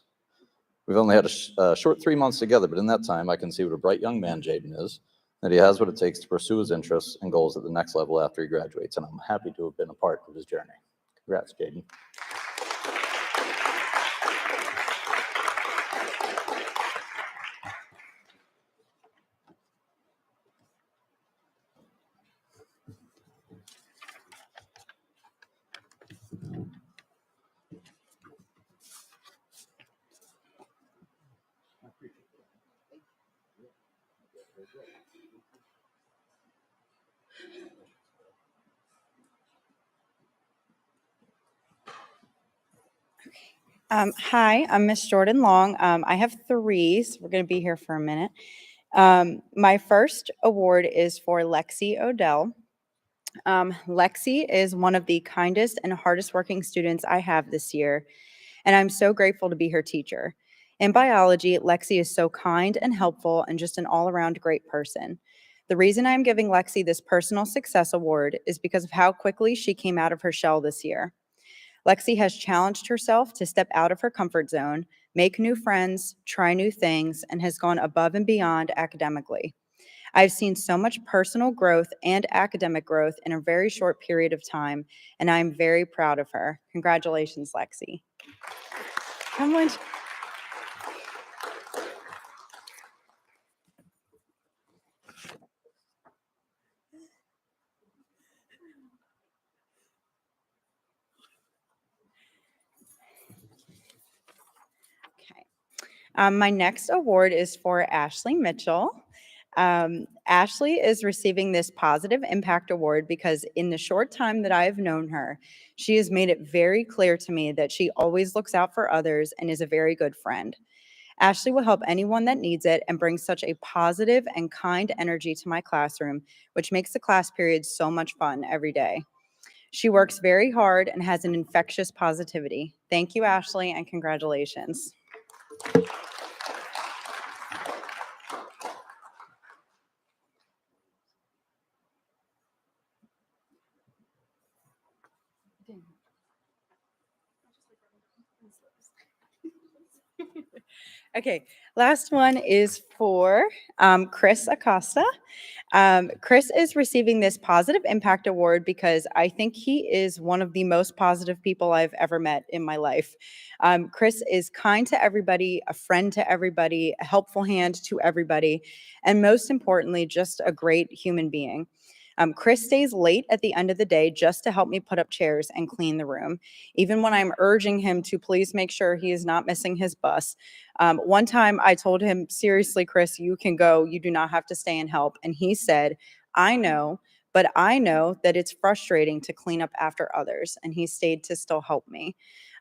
We've only had a short 3 months together, but in that time, I can see what a bright young man Jaden is, that he has what it takes to pursue his interests and goals at the next level after he graduates, and I'm happy to have been a part of his journey. Congrats, Jaden. Hi, I'm Miss Jordan Long. I have three, so we're going to be here for a minute. My first award is for Lexi Odell. Lexi is one of the kindest and hardest working students I have this year, and I'm so grateful to be her teacher. In biology, Lexi is so kind and helpful and just an all-around great person. The reason I'm giving Lexi this Personal Success Award is because of how quickly she came out of her shell this year. Lexi has challenged herself to step out of her comfort zone, make new friends, try new things, and has gone above and beyond academically. I've seen so much personal growth and academic growth in a very short period of time, and I'm very proud of her. Congratulations, Lexi. Come on. Okay. My next award is for Ashley Mitchell. Ashley is receiving this Positive Impact Award because in the short time that I've known her, she has made it very clear to me that she always looks out for others and is a very good friend. Ashley will help anyone that needs it and brings such a positive and kind energy to my classroom, which makes the class periods so much fun every day. She works very hard and has an infectious positivity. Thank you, Ashley, and congratulations. Okay, last one is for Chris Acosta. Chris is receiving this Positive Impact Award because I think he is one of the most positive people I've ever met in my life. Chris is kind to everybody, a friend to everybody, a helpful hand to everybody, and most importantly, just a great human being. Chris stays late at the end of the day just to help me put up chairs and clean the room, even when I'm urging him to please make sure he is not missing his bus. One time I told him, seriously, Chris, you can go. You do not have to stay and help. And he said, I know, but I know that it's frustrating to clean up after others. And he stayed to still help me.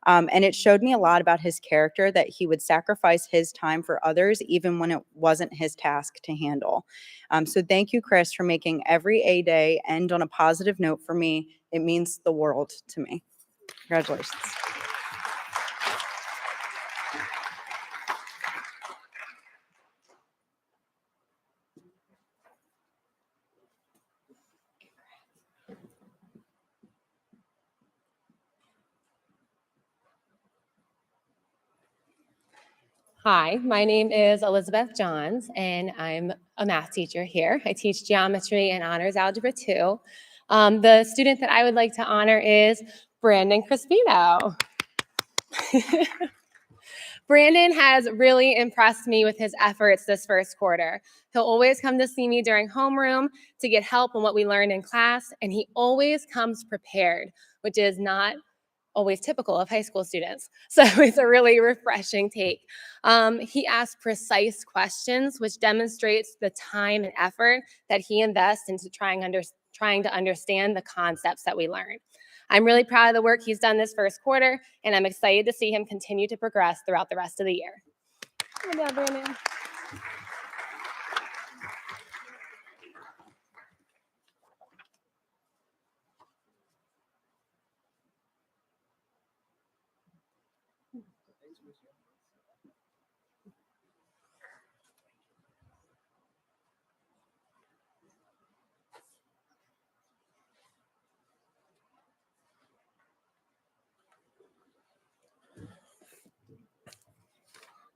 And it showed me a lot about his character, that he would sacrifice his time for others, even when it wasn't his task to handle. So thank you, Chris, for making every A day end on a positive note for me. It means the world to me. Congratulations. Hi, my name is Elizabeth Johns, and I'm a math teacher here. I teach geometry and honors algebra 2. The student that I would like to honor is Brandon Crispino. Brandon has really impressed me with his efforts this first quarter. He'll always come to see me during homeroom to get help on what we learned in class, and he always comes prepared, which is not always typical of high school students. So it's a really refreshing take. He asks precise questions, which demonstrates the time and effort that he invests into trying to understand the concepts that we learn. I'm really proud of the work he's done this first quarter, and I'm excited to see him continue to progress throughout the rest of the year. Good job, Brandon.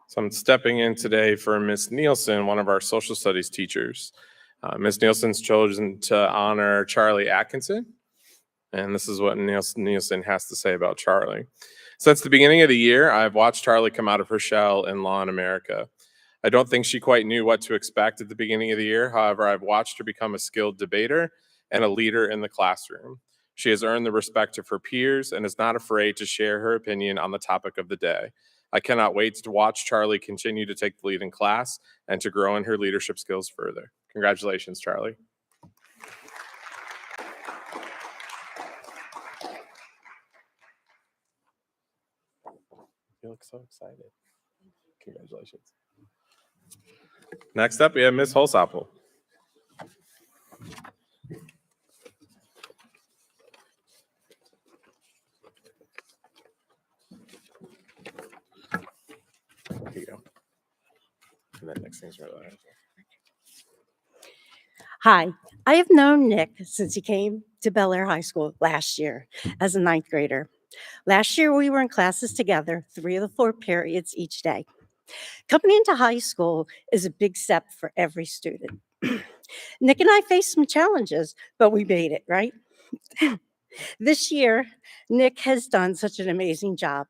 So I'm stepping in today for Miss Nielsen, one of our social studies teachers. Miss Nielsen's chosen to honor Charlie Atkinson, and this is what Nielsen has to say about Charlie. Since the beginning of the year, I've watched Charlie come out of her shell in Law in America. I don't think she quite knew what to expect at the beginning of the year. However, I've watched her become a skilled debater and a leader in the classroom. She has earned the respect of her peers and is not afraid to share her opinion on the topic of the day. I cannot wait to watch Charlie continue to take the lead in class and to grow in her leadership skills further. Congratulations, Charlie. You look so excited. Congratulations. Next up, we have Miss Holsapple. Here you go. And then next thing's right there. Hi, I have known Nick since he came to Bel Air High School last year as a ninth grader. Last year, we were in classes together, 3 of the 4 periods each day. Coming into high school is a big step for every student. Nick and I faced some challenges, but we made it, right? This year, Nick has done such an amazing job.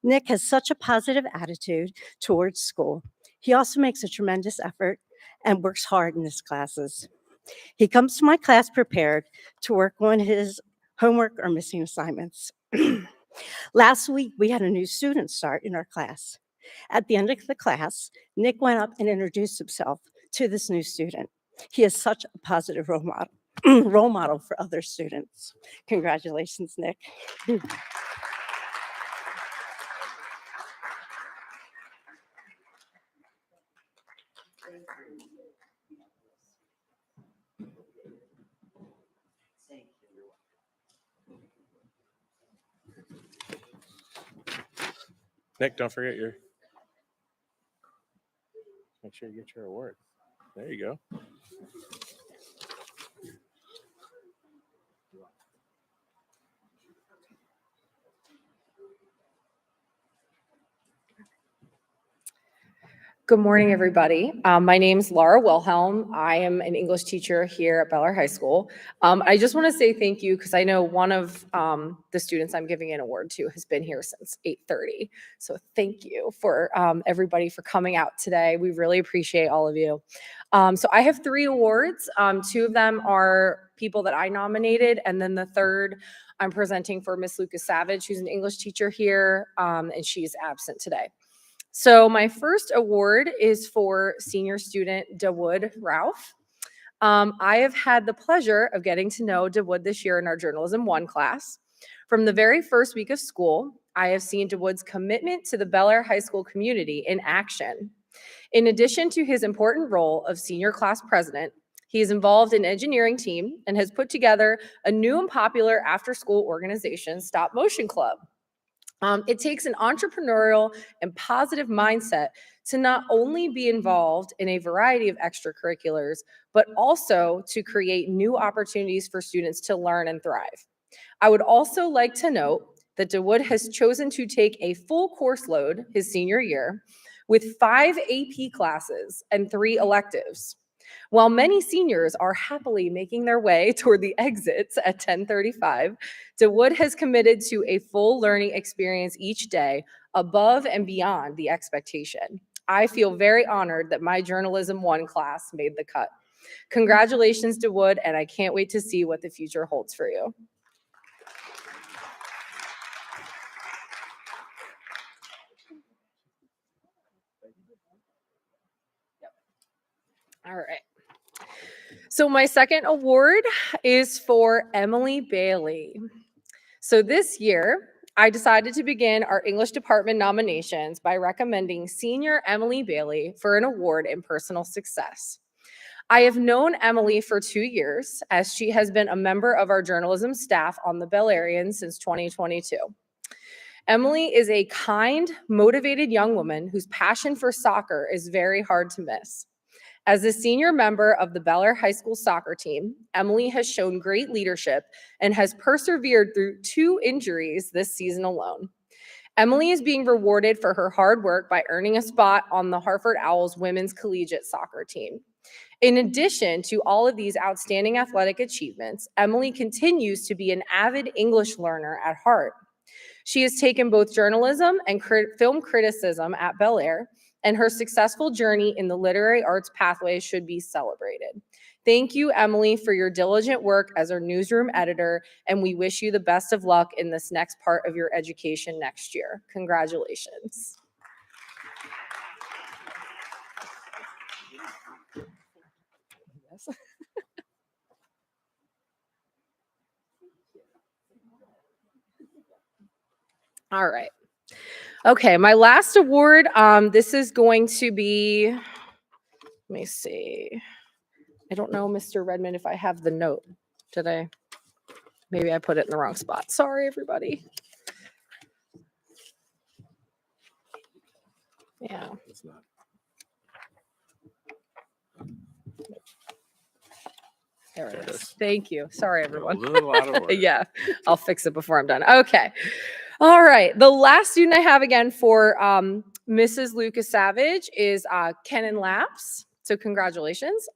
Nick has such a positive attitude towards school. He also makes a tremendous effort and works hard in his classes. He comes to my class prepared to work on his homework or missing assignments. Last week, we had a new student start in our class. At the end of the class, Nick went up and introduced himself to this new student. He is such a positive role model, role model for other students. Congratulations, Nick. Nick, don't forget your, make sure you get your award. There you go. Good morning, everybody. My name's Laura Wilhelm. I am an English teacher here at Bel Air High School. I just want to say thank you because I know one of the students I'm giving an award to has been here since 8:30. So thank you for everybody for coming out today. We really appreciate all of you. So I have 3 awards. 2 of them are people that I nominated, and then the third I'm presenting for Miss Lucas Savage, who's an English teacher here, and she's absent today. So my first award is for senior student Dawood Ralph. I have had the pleasure of getting to know Dawood this year in our Journalism 1 class. From the very first week of school, I have seen Dawood's commitment to the Bel Air High School community in action. In addition to his important role of senior class president, he is involved in engineering team and has put together a new and popular after-school organization, Stop Motion Club. It takes an entrepreneurial and positive mindset to not only be involved in a variety of extracurriculars, but also to create new opportunities for students to learn and thrive. I would also like to note that Dawood has chosen to take a full course load his senior year with 5 AP classes and 3 electives. While many seniors are happily making their way toward the exits at 10:35, Dawood has committed to a full learning experience each day above and beyond the expectation. I feel very honored that my Journalism 1 class made the cut. Congratulations, Dawood, and I can't wait to see what the future holds for you. All right. So my second award is for Emily Bailey. So this year, I decided to begin our English department nominations by recommending senior Emily Bailey for an award in personal success. I have known Emily for 2 years, as she has been a member of our journalism staff on the Bel Airian since 2022. Emily is a kind, motivated young woman whose passion for soccer is very hard to miss. As a senior member of the Bel Air High School soccer team, Emily has shown great leadership and has persevered through 2 injuries this season alone. Emily is being rewarded for her hard work by earning a spot on the Hartford Owls women's collegiate soccer team. In addition to all of these outstanding athletic achievements, Emily continues to be an avid English learner at heart. She has taken both journalism and film criticism at Bel Air, and her successful journey in the literary arts pathway should be celebrated. Thank you, Emily, for your diligent work as our newsroom editor, and we wish you the best of luck in this next part of your education next year. Congratulations. All right. Okay, my last award, this is going to be, let me see. I don't know, Mr. Redmond, if I have the note. Did I? Maybe I put it in the wrong spot. Sorry, everybody. Yeah. It's not. There it is. Thank you. Sorry, everyone. A little out of order. Yeah, I'll fix it before I'm done. Okay. All right. The last student I have again for Mrs. Lucas Savage is Kenan Laps. So congratulations.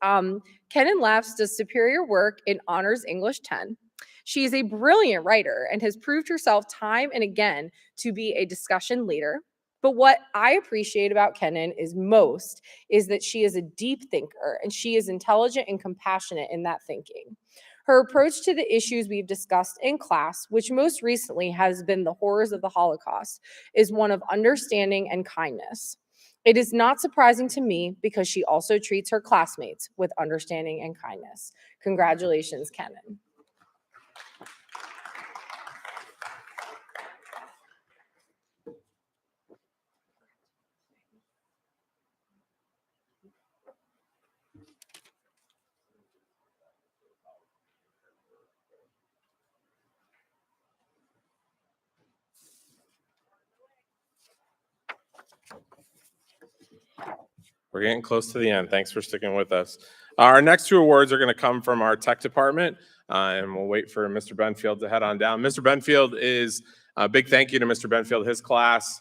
Kenan Laps does superior work in Honors English 10. She is a brilliant writer and has proved herself time and again to be a discussion leader. But what I appreciate about Kenan is that she is a deep thinker and she is intelligent and compassionate in that thinking. Her approach to the issues we've discussed in class, which most recently has been the horrors of the Holocaust, is one of understanding and kindness. It is not surprising to me because she also treats her classmates with understanding and kindness. Congratulations, Kenan. We're getting close to the end. Thanks for sticking with us. Our next two awards are going to come from our tech department, and we'll wait for Mr. Benfield to head on down. Mr. Benfield is a big thank you to Mr. Benfield. His class,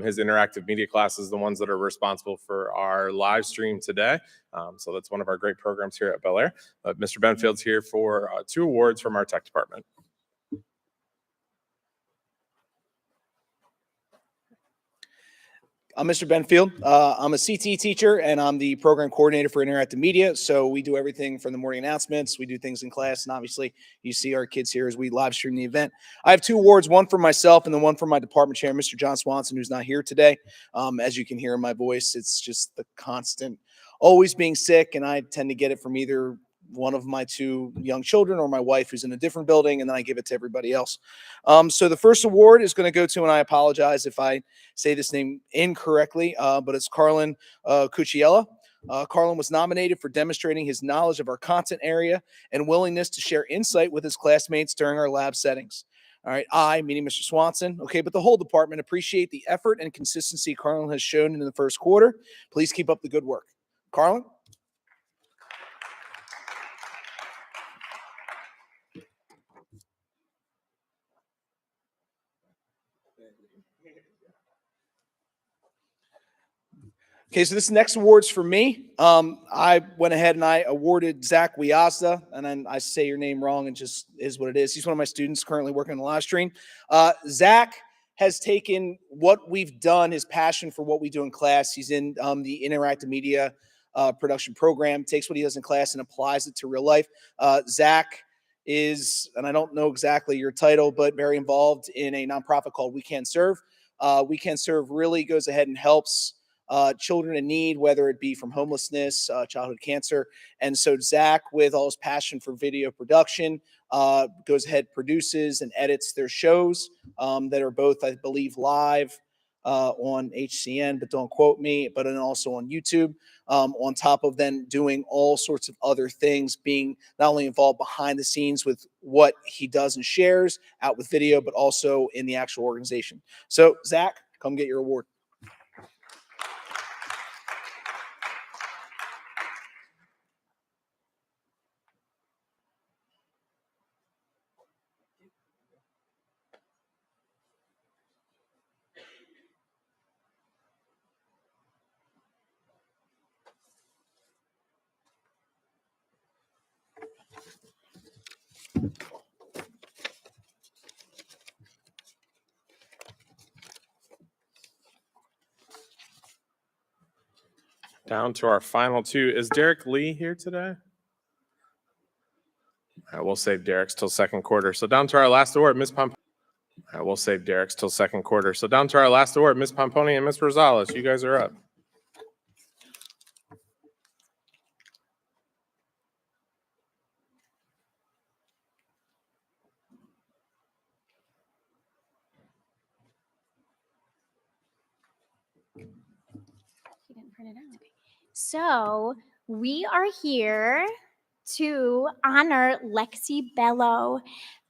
his interactive media class, is the ones that are responsible for our live stream today. So that's one of our great programs here at Bel Air. Mr. Benfield's here for two awards from our tech department. I'm Mr. Benfield. I'm a CT teacher and I'm the program coordinator for interactive media. So we do everything from the morning announcements. We do things in class. And obviously you see our kids here as we live stream the event. I have two awards, one for myself and then one for my department chair, Mr. John Swanson, who's not here today. As you can hear in my voice, it's just the constant always being sick. And I tend to get it from either one of my two young children or my wife who's in a different building, and then I give it to everybody else. So the first award is going to go to, and I apologize if I say this name incorrectly, but it's Carlin Cucciella. Carlin was nominated for demonstrating his knowledge of our content area and willingness to share insight with his classmates during our lab settings. All right, I, meaning Mr. Swanson, okay, but the whole department appreciate the effort and consistency Carlin has shown in the first quarter. Please keep up the good work. Carlin? Okay, so this next award's for me. I went ahead and I awarded Zach Wiazda, and then I say your name wrong, and just is what it is. He's one of my students currently working on the live stream. Zach has taken what we've done, his passion for what we do in class. He's in the interactive media production program, takes what he does in class and applies it to real life. Zach is, and I don't know exactly your title, but very involved in a nonprofit called We Can Serve. We Can Serve really goes ahead and helps children in need, whether it be from homelessness, childhood cancer. And so Zach, with all his passion for video production, goes ahead, produces and edits their shows that are both, I believe, live on HCN, but don't quote me, but then also on YouTube, on top of then doing all sorts of other things, being not only involved behind the scenes with what he does and shares out with video, but also in the actual organization. So Zach, come get your award. Down to our final two. Is Derek Lee here today? We'll save Derek's till second quarter. So down to our last award, Ms. Pomponi. We'll save Derek's till second quarter. So down to our last award, Ms. Pomponi and Ms. Rosales. You guys are up. He didn't print it out. So we are here to honor Lexi Bello.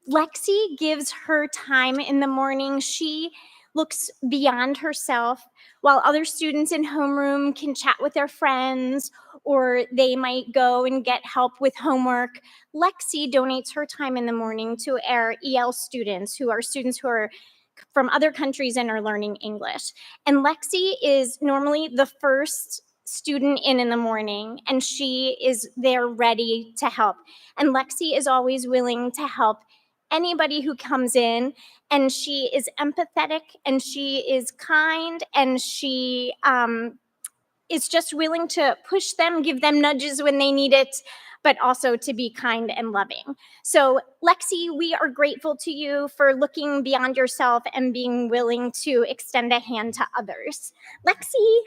Lexi gives her time in the morning. She looks beyond herself while other students in homeroom can chat with their friends or they might go and get help with homework. Lexi donates her time in the morning to our EL students who are from other countries and are learning English. And Lexi is normally the first student in the morning, and she is there ready to help. And Lexi is always willing to help anybody who comes in, and she is empathetic, and she is kind, and she is just willing to push them, give them nudges when they need it, but also to be kind and loving. So Lexi, we are grateful to you for looking beyond yourself and being willing to extend a hand to others. Lexi.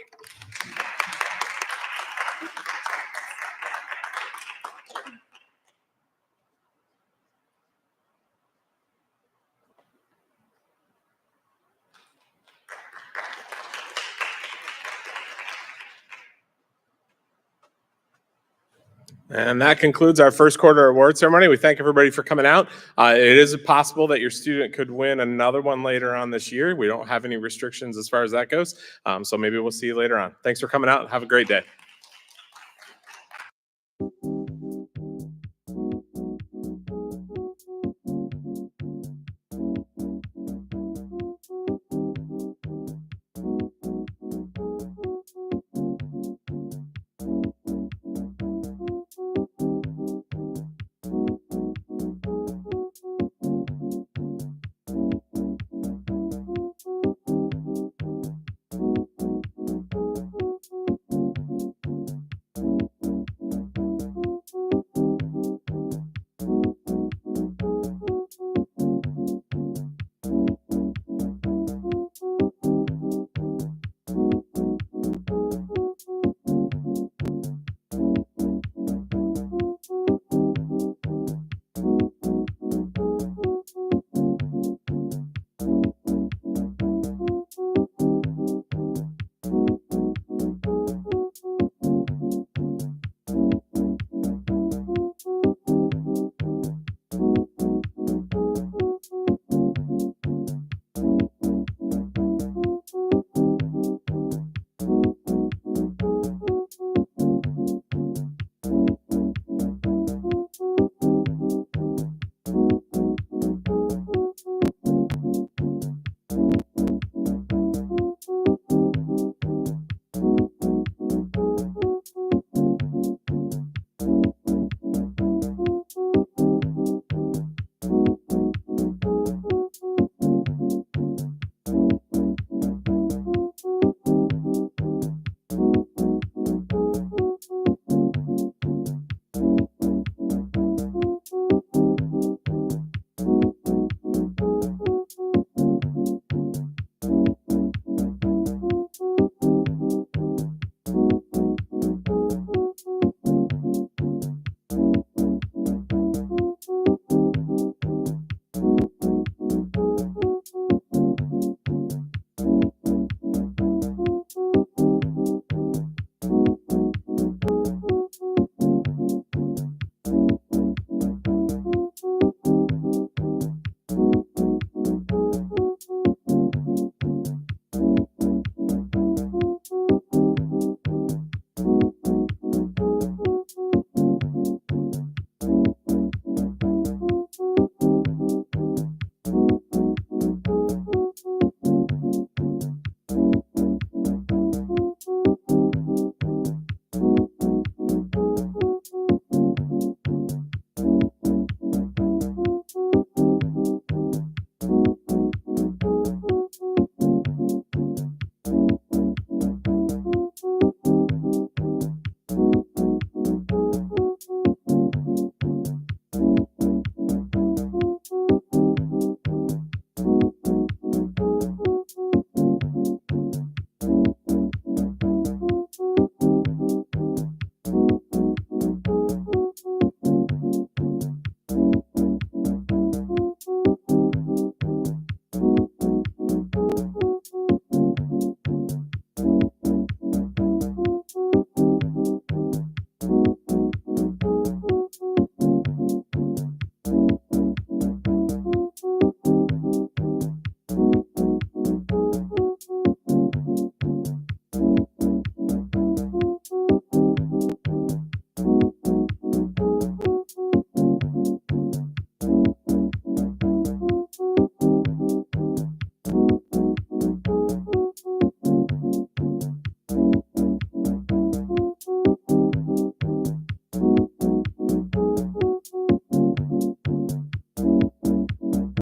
And that concludes our first quarter award ceremony. We thank everybody for coming out. It is possible that your student could win another one later on this year. We don't have any restrictions as far as that goes. So maybe we'll see you later on. Thanks for coming out. Have a great day.